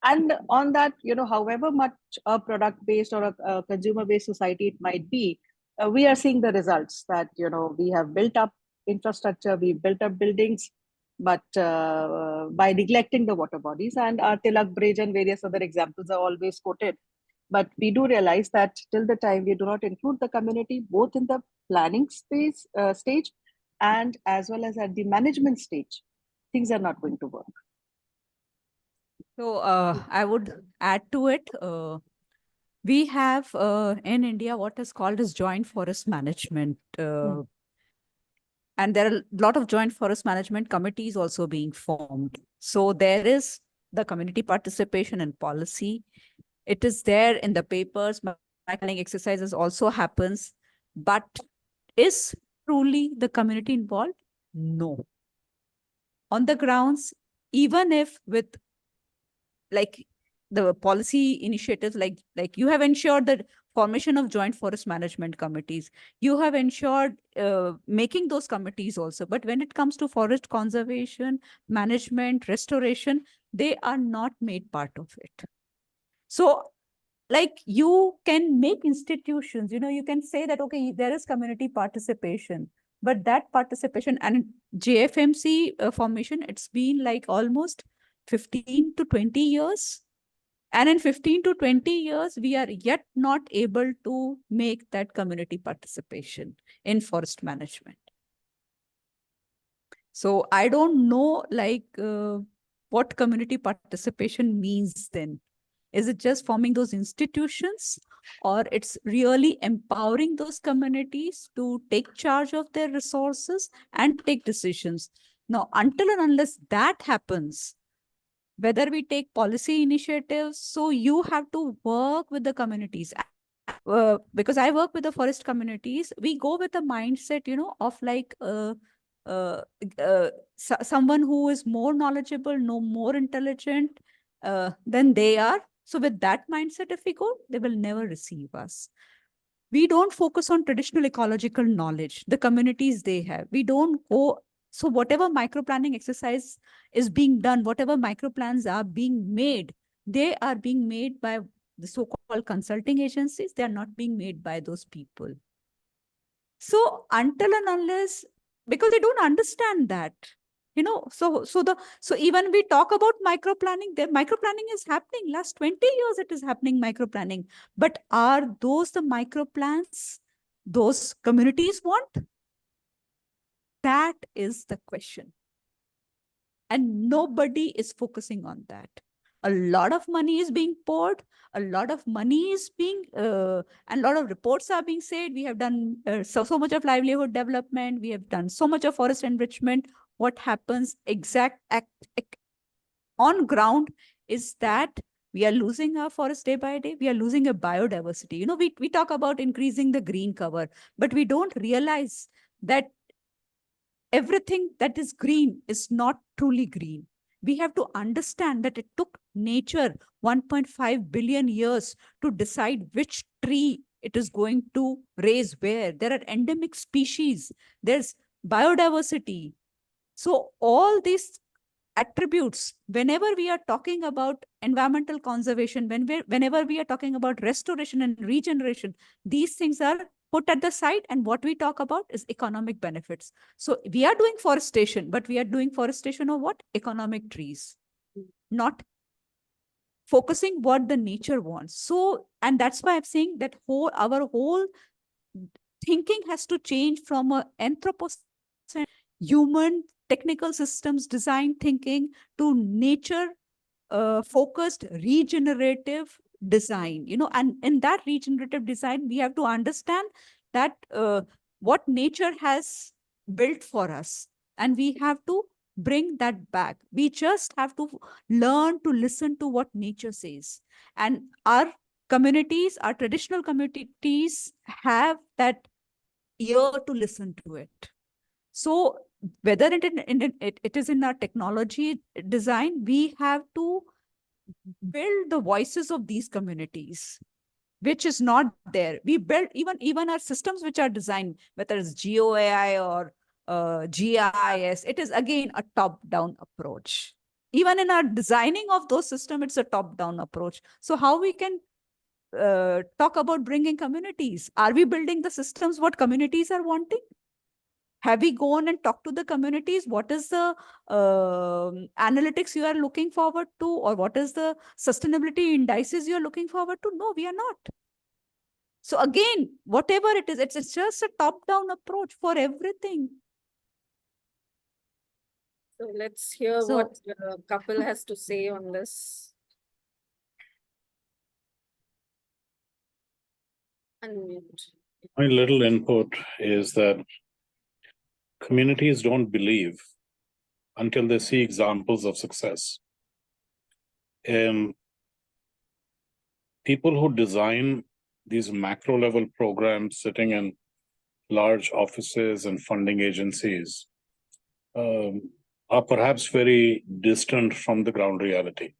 And on that, however much a product based or a consumer based society it might be, we are seeing the results that, we have built up infrastructure, we built up buildings, but by neglecting the water bodies, and our Tilak Bridge and various other examples are always quoted. But we do realize that till the time we do not include the community, both in the planning stage and as well as at the management stage, things are not going to work. So I would add to it. We have in India what is called as joint forest management. And there are a lot of joint forest management committees also being formed. So there is the community participation and policy. It is there in the papers. Planning exercises also happens. But is truly the community involved? No. On the grounds, even if with like the policy initiatives, like you have ensured the formation of joint forest management committees, you have ensured making those committees also. But when it comes to forest conservation, management, restoration, they are not made part of it. So like you can make institutions, you can say that, okay, there is community participation, but that participation and JFMC formation, it's been like almost 15 to 20 years. And in 15 to 20 years, we are yet not able to make that community participation in forest management. So I don't know what community participation means then. Is it just forming those institutions, or it's really empowering those communities to take charge of their resources and take decisions? Now, until and unless that happens, whether we take policy initiatives, so you have to work with the communities. Because I work with the forest communities, we go with a mindset, of someone who is more knowledgeable, more intelligent than they are. So with that mindset, if we go, they will never receive us. We don't focus on traditional ecological knowledge, the communities they have. We don't go. So whatever microplanning exercise is being done, whatever microplans are being made, they are being made by the so-called consulting agencies. They are not being made by those people. So until and unless, because they don't understand that, so even we talk about microplanning, the microplanning is happening. Last 20 years it is happening, microplanning. But are those the microplans those communities want? That is the question. And nobody is focusing on that. A lot of money is being poured, a lot of money is being, and a lot of reports are being said. We have done so much of livelihood development. We have done so much of forest enrichment. What happens on ground is that we are losing our forest day by day. We are losing a biodiversity. We talk about increasing the green cover, but we don't realize that everything that is green is not truly green. We have to understand that it took nature 1.5 billion years to decide which tree it is going to raise where. There are endemic species. There's biodiversity. So all these attributes, whenever we are talking about environmental conservation, whenever we are talking about restoration and regeneration, these things are put at the side, and what we talk about is economic benefits. So we are doing forestation, but we are doing forestation of what? Economic trees, not focusing what the nature wants. So, and that's why I'm saying that our whole thinking has to change from an anthropocentric, human, technical systems design thinking to nature focused regenerative design. And in that regenerative design, we have to understand that what nature has built for us, and we have to bring that back. We just have to learn to listen to what nature says. And our communities, our traditional communities, have that ear to listen to it. So whether it is in our technology design, we have to build the voices of these communities, which is not there. We build even our systems which are designed, whether it's GOAI or GIS, it is again a top-down approach. Even in our designing of those systems, it's a top-down approach. So how we can talk about bringing communities? Are we building the systems what communities are wanting? Have we gone and talked to the communities? What is the analytics you are looking forward to, or what is the sustainability indices you are looking forward to? No, we are not. So again, whatever it is, it's just a top-down approach for everything. So let's hear what the couple has to say on this. Unmute. My little input is that communities don't believe until they see examples of success. People who design these macro level programs sitting in large offices and funding agencies are perhaps very distant from the ground reality.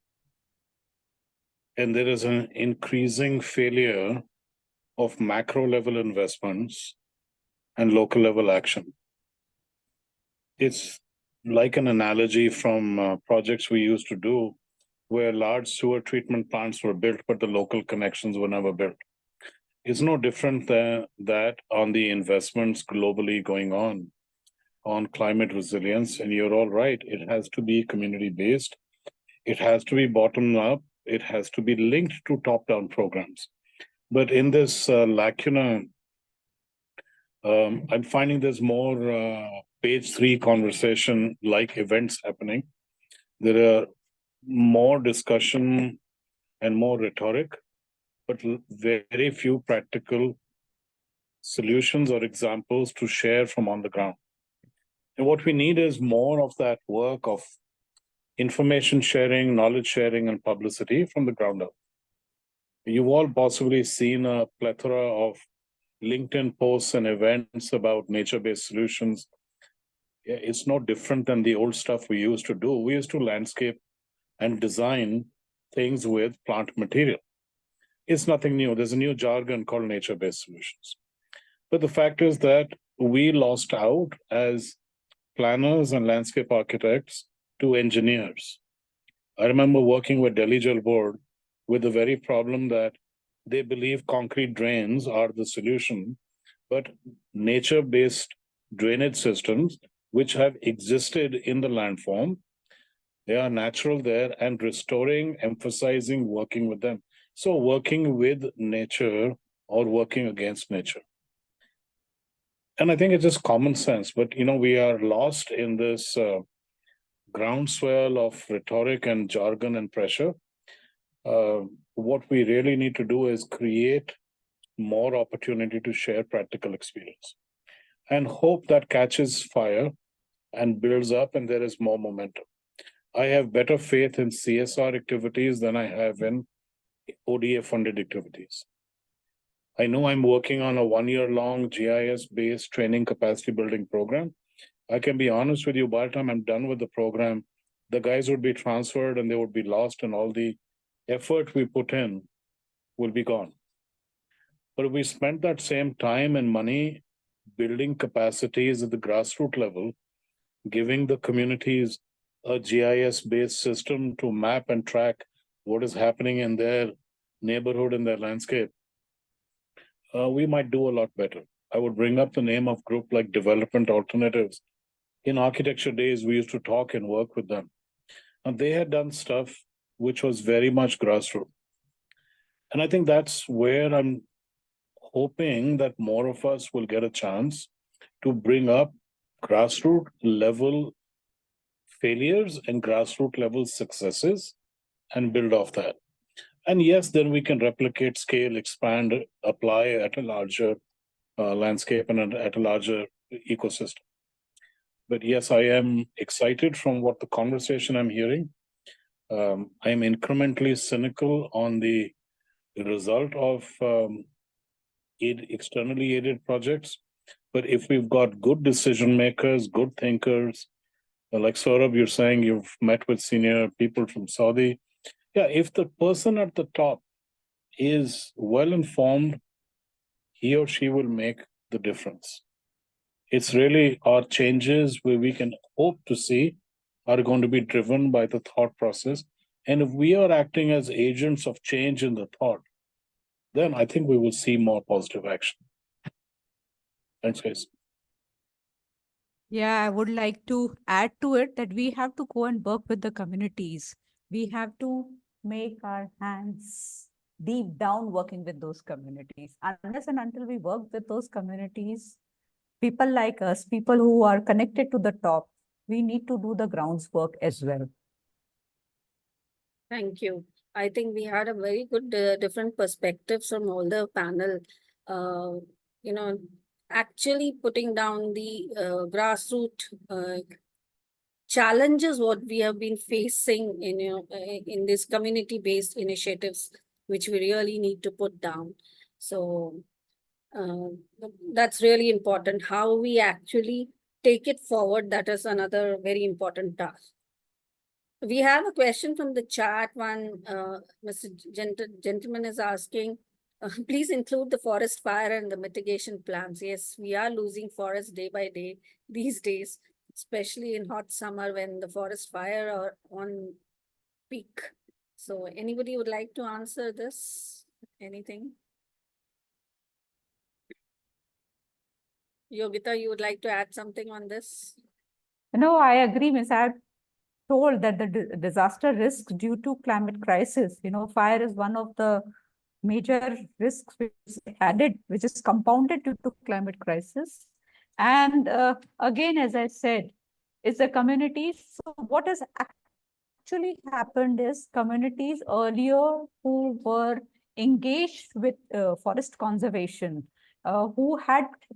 And there is an increasing failure of macro level investments and local level action. It's like an analogy from projects we used to do where large sewer treatment plants were built, but the local connections were never built. It's no different than that on the investments globally going on climate resilience. And you're all right, it has to be community-based. It has to be bottom up. It has to be linked to top-down programs. But in this lacuna, I'm finding there's more page 3 conversation like events happening. There are more discussion and more rhetoric, but very few practical solutions or examples to share from on the ground. And what we need is more of that work of information sharing, knowledge sharing, and publicity from the ground up. You've all possibly seen a plethora of LinkedIn posts and events about nature-based solutions. It's no different than the old stuff we used to do. We used to landscape and design things with plant material. It's nothing new. There's a new jargon called nature-based solutions. But the fact is that we lost out as planners and landscape architects to engineers. I remember working with Delhi Jal Board with the very problem that they believe concrete drains are the solution, but nature-based drainage systems, which have existed in the landform, they are natural there, and restoring, emphasizing, working with them. So working with nature or working against nature. And I think it's just common sense, but we are lost in this groundswell of rhetoric and jargon and pressure. What we really need to do is create more opportunity to share practical experience and hope that catches fire and builds up and there is more momentum. I have better faith in CSR activities than I have in ODA funded activities. I know I'm working on a 1-year-long GIS-based training capacity building program. I can be honest with you, by the time I'm done with the program, the guys would be transferred and they would be lost and all the effort we put in will be gone. But if we spent that same time and money building capacities at the grassroots level, giving the communities a GIS-based system to map and track what is happening in their neighborhood and their landscape, we might do a lot better. I would bring up the name of group like Development Alternatives. In architecture days, we used to talk and work with them. And they had done stuff which was very much grassroots. And I think that's where I'm hoping that more of us will get a chance to bring up grassroots level failures and grassroots level successes and build off that. And yes, then we can replicate, scale, expand, apply at a larger landscape and at a larger ecosystem. But yes, I am excited from what the conversation I'm hearing. I am incrementally cynical on the result of externally aided projects. But if we've got good decision makers, good thinkers, like Saurabh, you're saying you've met with senior people from Saudi. Yeah, if the person at the top is well informed, he or she will make the difference. It's really our changes where we can hope to see are going to be driven by the thought process. And if we are acting as agents of change in the thought, then I think we will see more positive action. Thanks, guys. Yeah, I would like to add to it that we have to go and work with the communities. We have to make our hands deep down working with those communities. Unless and until we work with those communities, people like us, people who are connected to the top, we need to do the groundwork as well. Thank you. I think we had a very good different perspectives from all the panel. Actually putting down the grassroots challenges what we have been facing in this community-based initiatives, which we really need to put down. So that's really important. How we actually take it forward, that is another very important task. We have a question from the chat. One, Mr. Gentleman is asking, please include the forest fire and the mitigation plans. Yes, we are losing forest day by day these days, especially in hot summer when the forest fire are on peak. So anybody would like to answer this? Anything? Yogita, you would like to add something on this? No, I agree, Ms. told that the disaster risks due to climate crisis, fire is one of the major risks which is added, which is compounded due to climate crisis. And again, as I said, it's the communities. So what has actually happened is communities earlier who were engaged with forest conservation, who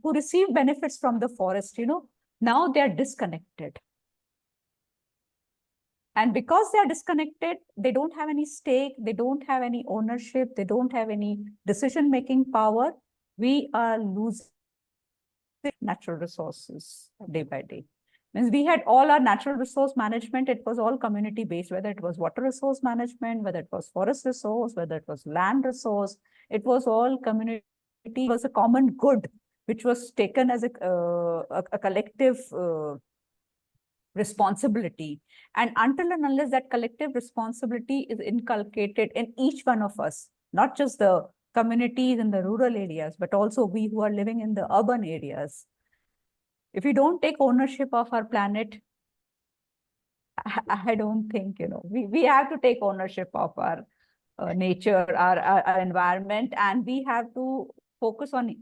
received benefits from the forest, now they're disconnected. And because they are disconnected, they don't have any stake, they don't have any ownership, they don't have any decision-making power. We are losing natural resources day by day. Means we had all our natural resource management, it was all community-based, whether it was water resource management, whether it was forest resource, whether it was land resource, it was all community, it was a common good, which was taken as a collective responsibility. And until and unless that collective responsibility is inculcated in each one of us, not just the communities in the rural areas, but also we who are living in the urban areas, if we don't take ownership of our planet, I don't think, we have to take ownership of our nature, our environment, and we have to focus on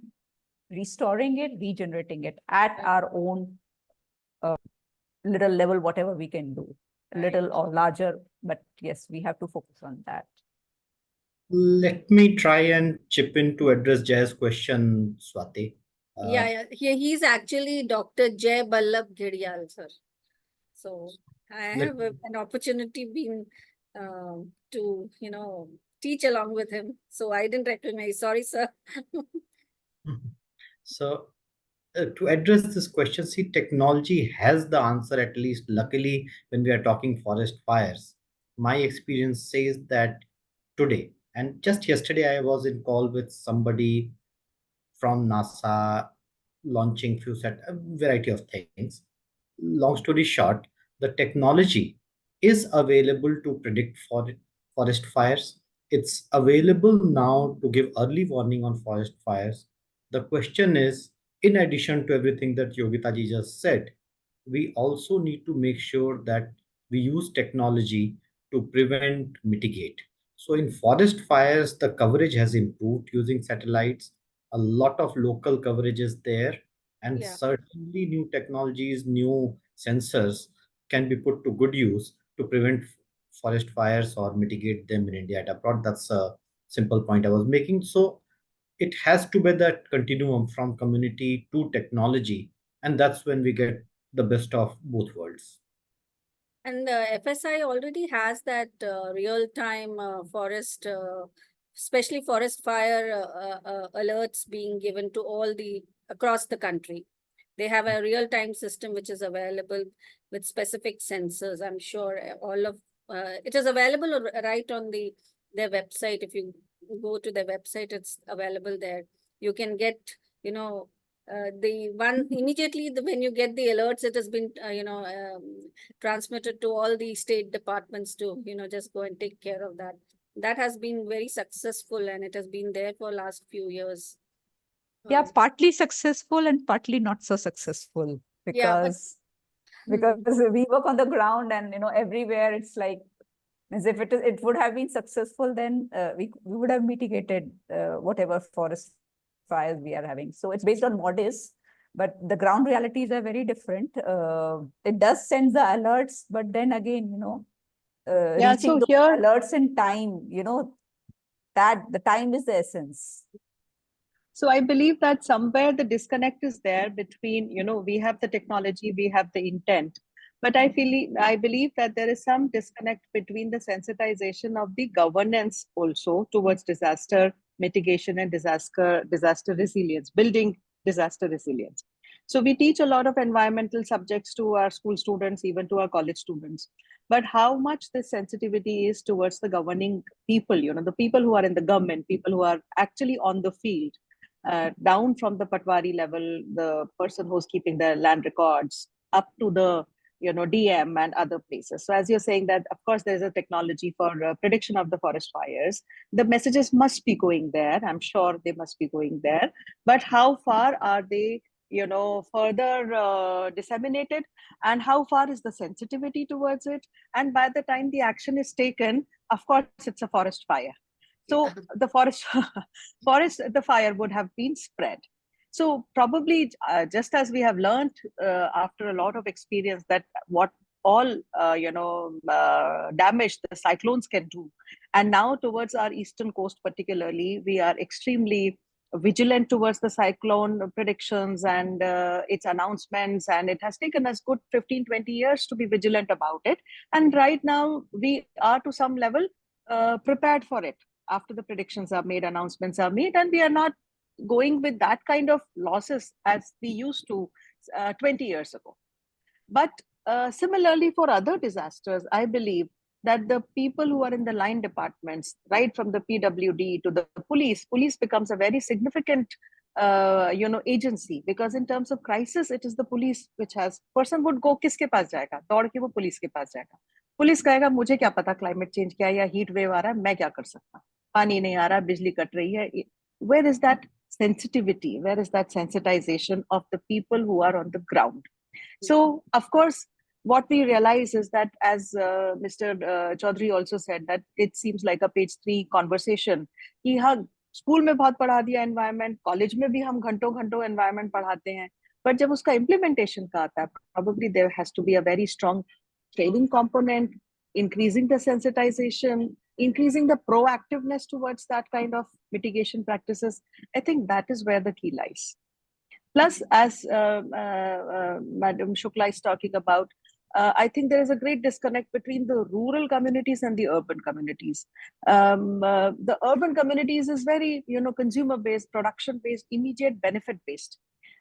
restoring it, regenerating it at our own little level, whatever we can do, little or larger, but yes, we have to focus on that. Let me try and chip in to address Jay's question, Swati. Yeah. He's actually Dr. Jay Ballabh Ghedial, sir. So I have an opportunity to, teach along with him. So I didn't recognize. Sorry, sir. So to address this question, see, technology has the answer, at least luckily, when we are talking forest fires. My experience says that today, and just yesterday, I was in call with somebody from NASA launching a variety of things. Long story short, the technology is available to predict forest fires. It's available now to give early warning on forest fires. The question is, in addition to everything that Yogita ji just said, we also need to make sure that we use technology to prevent, mitigate. So in forest fires, the coverage has improved using satellites. A lot of local coverage is there, and Yeah. certainly new technologies, new sensors can be put to good use to prevent forest fires or mitigate them in India and abroad. That's a simple point I was making. So it has to be that continuum from community to technology, and that's when we get the best of both worlds. And FSI already has that real-time forest, especially forest fire alerts being given to across the country. They have a real-time system which is available with specific sensors. I'm sure it is available right on their website. If you go to their website, it's available there. You can get, the one immediately when you get the alerts, it has been transmitted to all the state departments to just go and take care of that. That has been very successful, and it has been there for last few years. Yeah, partly successful and partly not so successful, because we work on the ground, and everywhere it's like, as if it would have been successful, then we would have mitigated whatever forest fires we are having. So it's based on models, but the ground realities are very different. It does send the alerts, but then again, reaching those alerts in time, that the time is the essence. So I believe that somewhere the disconnect is there between, we have the technology, we have the intent, but I believe that there is some disconnect between the sensitization of the governance also towards disaster mitigation and disaster resilience, building disaster resilience. So we teach a lot of environmental subjects to our school students, even to our college students. But how much this sensitivity is towards the governing people, the people who are in the government, people who are actually on the field, down from the Patwari level, the person who's keeping the land records, up to the DM and other places. So as you're saying that, of course, there's a technology for prediction of the forest fires. The messages must be going there. I'm sure they must be going there. But how far are they further disseminated, and how far is the sensitivity towards it. And by the time the action is taken, of course, it's a forest fire. So the the fire would have been spread. So probably just as we have learned after a lot of experience that what all damage the cyclones can do, and now towards our eastern coast particularly, we are extremely vigilant towards the cyclone predictions and its announcements, and it has taken us good 15-20 years to be vigilant about it. And right now we are to some level prepared for it after the predictions are made, announcements are made, and we are not going with that kind of losses as we used to 20 years ago. But similarly, for other disasters, I believe that the people who are in the line departments, right from the PWD to the police becomes a very significant, agency, because in terms of crisis, it is the police which has. Person would go किसके पास जाएगा? दौड़ के वो police के पास जाएगा. Police कहेगा मुझे क्या पता क्लाइमेट चेंज क्या है या हीट वेव आ रहा है, मैं क्या कर सकता? पानी नहीं आ रहा, बिजली कट रही है. Where is that sensitivity? Where is that sensitization of the people who are on the ground? So, of course, what we realize is that, as Mr. Chaudhary also said, that it seems like a page 3 conversation. कि हाँ, school में बहुत पढ़ा दिया environment, college में भी हम घंटों घंटों environment पढ़ाते हैं, but जब उसका implementation का आता है, probably there has to be a very strong training component, increasing the sensitization, increasing the proactiveness towards that kind of mitigation practices. I think that is where the key lies. Plus, as Madam Shukla is talking about, I think there is a great disconnect between the rural communities and the urban communities. The urban communities is very, consumer-based, production-based, immediate benefit-based.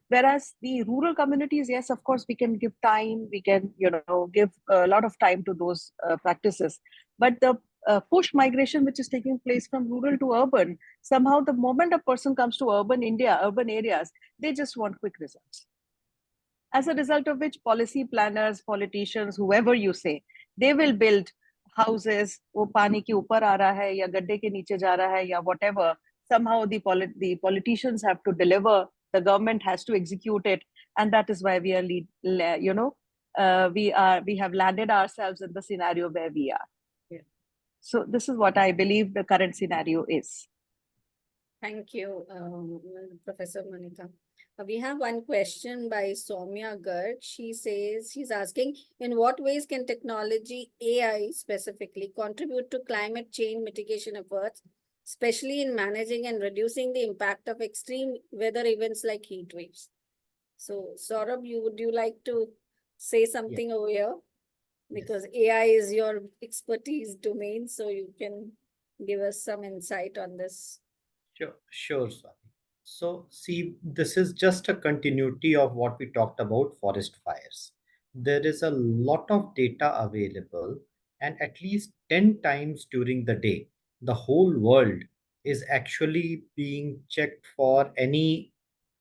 Whereas the rural communities, yes, of course, we can give time, we can, give a lot of time to those practices. But the push migration which is taking place from rural to urban, somehow the moment a person comes to urban India, urban areas, they just want quick results. As a result of which policy planners, politicians, whoever you say, they will build houses, वो पानी के ऊपर आ रहा है या गड्ढे के नीचे जा रहा है या whatever. Somehow the politicians have to deliver, the government has to execute it, and that is why we are we have landed ourselves in the scenario where we are. So this is what I believe the current scenario is. Thank you, Professor Monica. We have one question by Soumya Garg. She says, she's asking, in what ways can technology, AI specifically, contribute to climate change mitigation efforts, especially in managing and reducing the impact of extreme weather events like heat waves? So, Saurabh, would you like to say something over here? Because AI is your expertise domain, so you can give us some insight on this. Sure, Swati. So, see, this is just a continuity of what we talked about forest fires. There is a lot of data available, and at least 10 times during the day, the whole world is actually being checked for any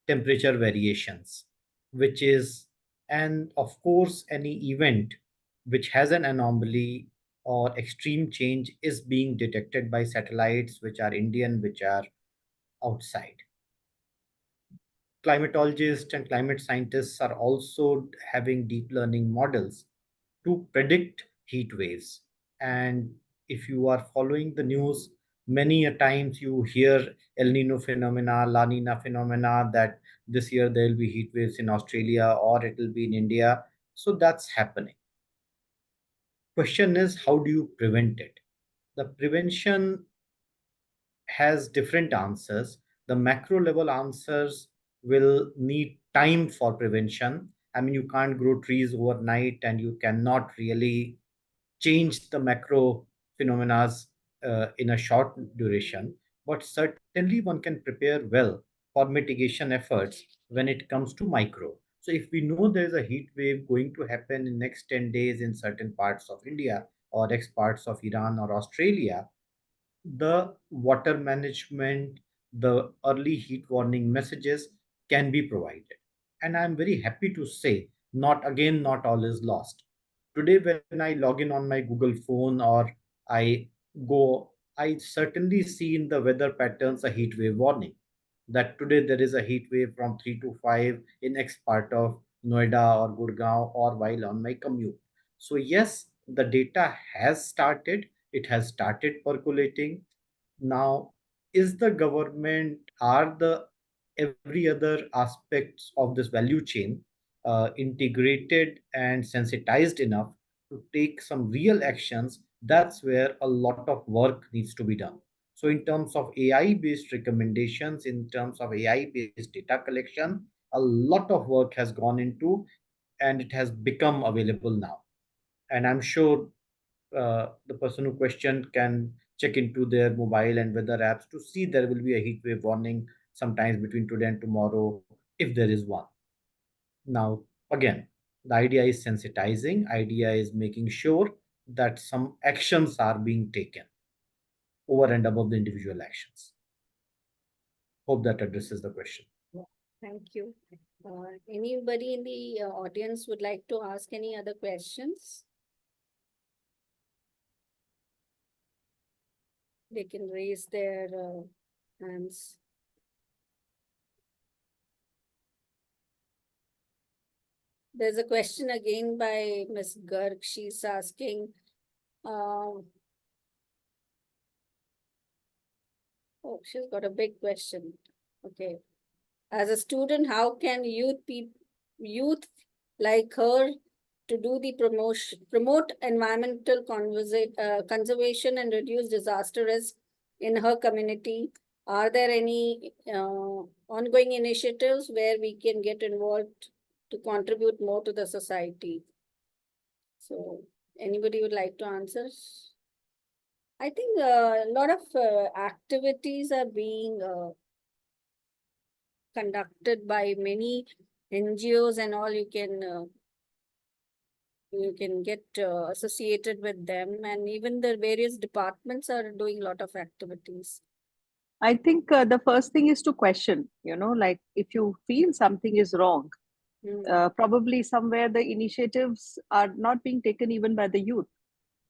temperature variations, which is, and of course, any event which has an anomaly or extreme change is being detected by satellites, which are Indian, which are outside. Climatologists and climate scientists are also having deep learning models to predict heat waves. And if you are following the news, many a times you hear El Nino phenomena, La Nina phenomena, that this year there will be heat waves in Australia or it will be in India. So that's happening. Question is, how do you prevent it? The prevention has different answers. The macro level answers will need time for prevention. I mean, you can't grow trees overnight and you cannot really change the macro phenomena in a short duration. But certainly one can prepare well for mitigation efforts when it comes to micro. So if we know there is a heat wave going to happen in next 10 days in certain parts of India or next parts of Iran or Australia, the water management, the early heat warning messages can be provided. And I'm very happy to say, not all is lost. Today, when I log in on my Google phone or I go, I certainly see in the weather patterns a heat wave warning. that today there is a heat wave from 3 to 5 in X part of Noida or Gurgaon or while on my commute. So yes, the data has started, it has started percolating. Now, is the government, are the every other aspects of this value chain integrated and sensitized enough to take some real actions? That's where a lot of work needs to be done. So, in terms of AI based recommendations, in terms of AI based data collection, a lot of work has gone into, and it has become available now. And I'm sure the person who questioned can check into their mobile and weather apps to see there will be a heat wave warning sometimes between today and tomorrow if there is one. Now, again, the idea is sensitizing, idea is making sure that some actions are being taken over and above the individual actions. Hope that addresses the question. Thank you. Anybody in the audience would like to ask any other questions? They can raise their hands. There's a question again by Ms. Garg. She's asking, oh, she's got a big question. Okay. As a student, how can youth like her to do the promote environmental conservation and reduce disaster risk in her community? Are there any ongoing initiatives where we can get involved to contribute more to the society? So anybody would like to answer? I think a lot of activities are being conducted by many NGOs and all. You can get associated with them, and even the various departments are doing a lot of activities. I think the first thing is to question, like if you feel something is wrong, probably somewhere the initiatives are not being taken even by the youth.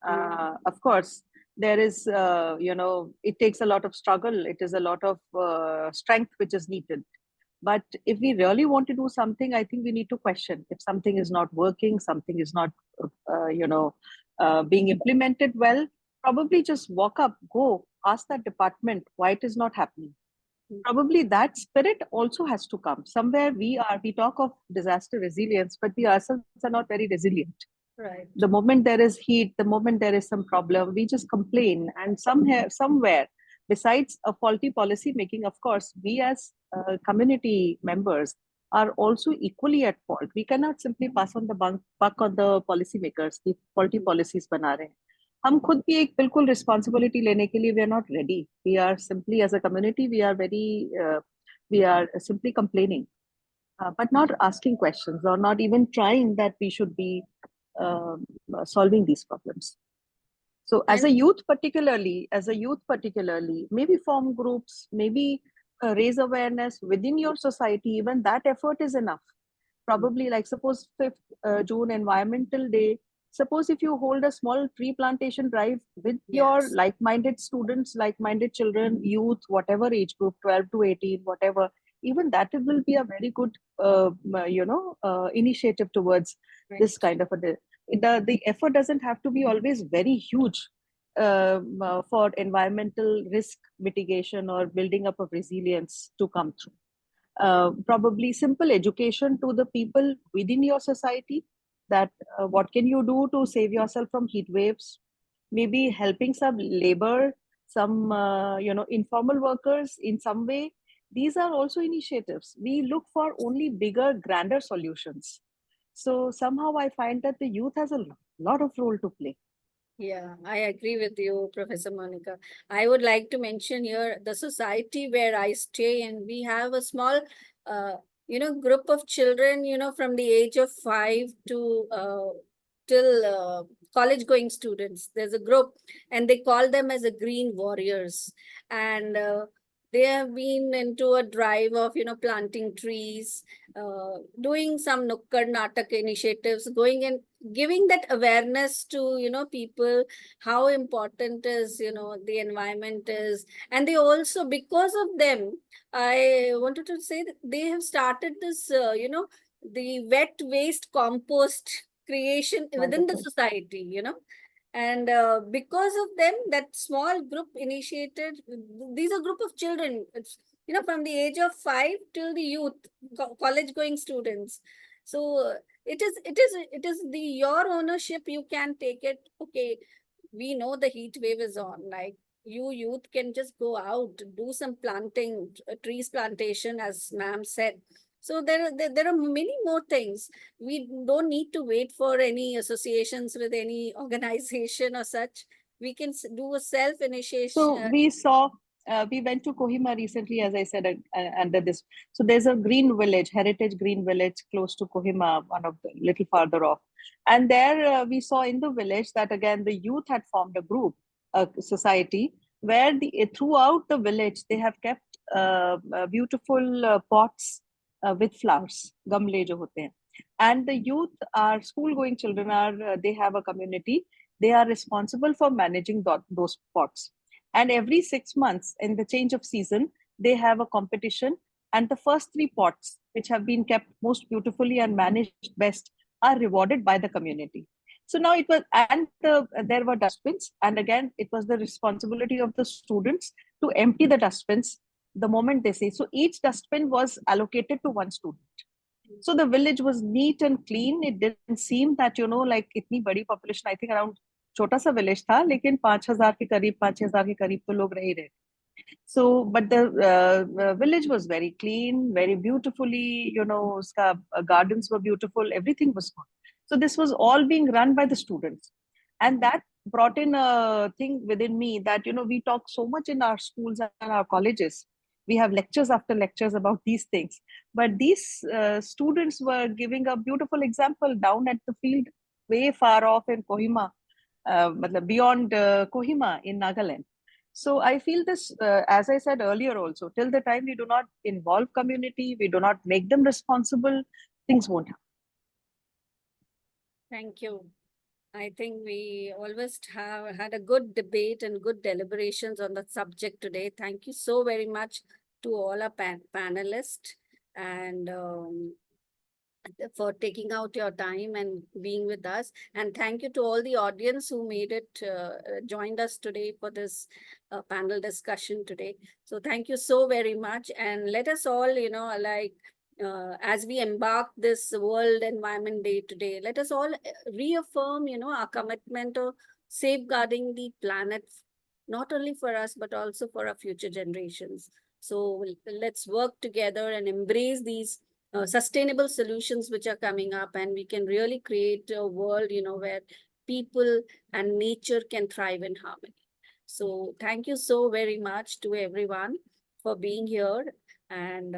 Of course, there is, it takes a lot of struggle. It is a lot of strength which is needed. But if we really want to do something, I think we need to question if something is not working, something is not, being implemented well. Probably just walk up, go ask that department why it is not happening. Probably that spirit also has to come. Somewhere we talk of disaster resilience, but we ourselves are not very resilient. Right. The moment there is heat, the moment there is some problem, we just complain. And somewhere, besides a faulty policy making, of course, we as community members are also equally at fault. We cannot simply pass on the buck on the policy makers, the faulty policies बना रहे हैं. हम खुद भी एक बिल्कुल responsibility लेने के लिए we are not ready. We are simply as a community, we are simply complaining, but not asking questions or not even trying that we should be solving these problems. So as a youth particularly, maybe form groups, maybe raise awareness within your society. Even that effort is enough. Probably like suppose 5th June Environmental Day, suppose if you hold a small tree plantation drive with your like-minded students, like-minded children, youth, whatever age group, 12 to 18, whatever, even that will be a very good initiative towards this kind of the effort doesn't have to be always very huge for environmental risk mitigation or building up of resilience to come through. Probably simple education to the people within your society that what can you do to save yourself from heat waves, maybe helping some labor, some informal workers in some way. These are also initiatives. We look for only bigger, grander solutions. So somehow I find that the youth has a lot of role to play. Yeah, I agree with you, Professor Monica. I would like to mention here the society where I stay, and we have a small, group of children, from the age of 5 to till college-going students. There's a group, and they call them as a green warriors, and they have been into a drive of planting trees, doing some Nukkad Natak initiatives, going and giving that awareness to, people, how important is, the environment is. And they also, because of them, I wanted to say that they have started this, the wet waste compost creation within the Wonderful. society, and because of them, that small group initiated, these are group of children, it's, from the age of 5 till the youth, college going students. So it is the your ownership, you can take it. Okay, we know the heat wave is on, like, you youth can just go out, do some planting, trees plantation, as ma'am said. So there are many more things. We don't need to wait for any associations with any organization or such. We can do a self So initiation. we went to Kohima recently, as I said, under this. So there's a green village, heritage green village close to Kohima, one of the little farther off. And there we saw in the village that again the youth had formed a group, a society, where throughout the village they have kept beautiful pots with flowers, gamle jo hote hain. And the youth, our school-going children, they have a community. They are responsible for managing those pots, and every 6 months in the change of season they have a competition, and the first 3 pots which have been kept most beautifully and managed best are rewarded by the community. So now it was, and there were dustbins, and again it was the responsibility of the students to empty the dustbins the moment they say. So each dustbin was allocated to one student. So the village was neat and clean. It didn't seem that, like itni badi population, I think around छोटा सा village था, लेकिन 5,000 के करीब, 5,000 के करीब तो लोग रह ही रहे. So, but the village was very clean, very beautifully, uska, gardens were beautiful, everything was good. So this was all being run by the students. And that brought in a thing within me that, we talk so much in our schools and our colleges. We have lectures after lectures about these things. But these students were giving a beautiful example down at the field, way far off in Kohima, beyond Kohima in Nagaland. So I feel this, as I said earlier also, till the time we do not involve community, we do not make them responsible, things won't happen. Thank you. I think we always have had a good debate and good deliberations on the subject today. Thank you so very much to all our panelists, and for taking out your time and being with us. And thank you to all the audience who made it, joined us today for this panel discussion today. So thank you so very much. And let us all, as we embark this World Environment Day today, let us all reaffirm, our commitment of safeguarding the planet, not only for us, but also for our future generations. So let's work together and embrace these sustainable solutions which are coming up, and we can really create a world, where people and nature can thrive in harmony. So thank you so very much to everyone for being here, and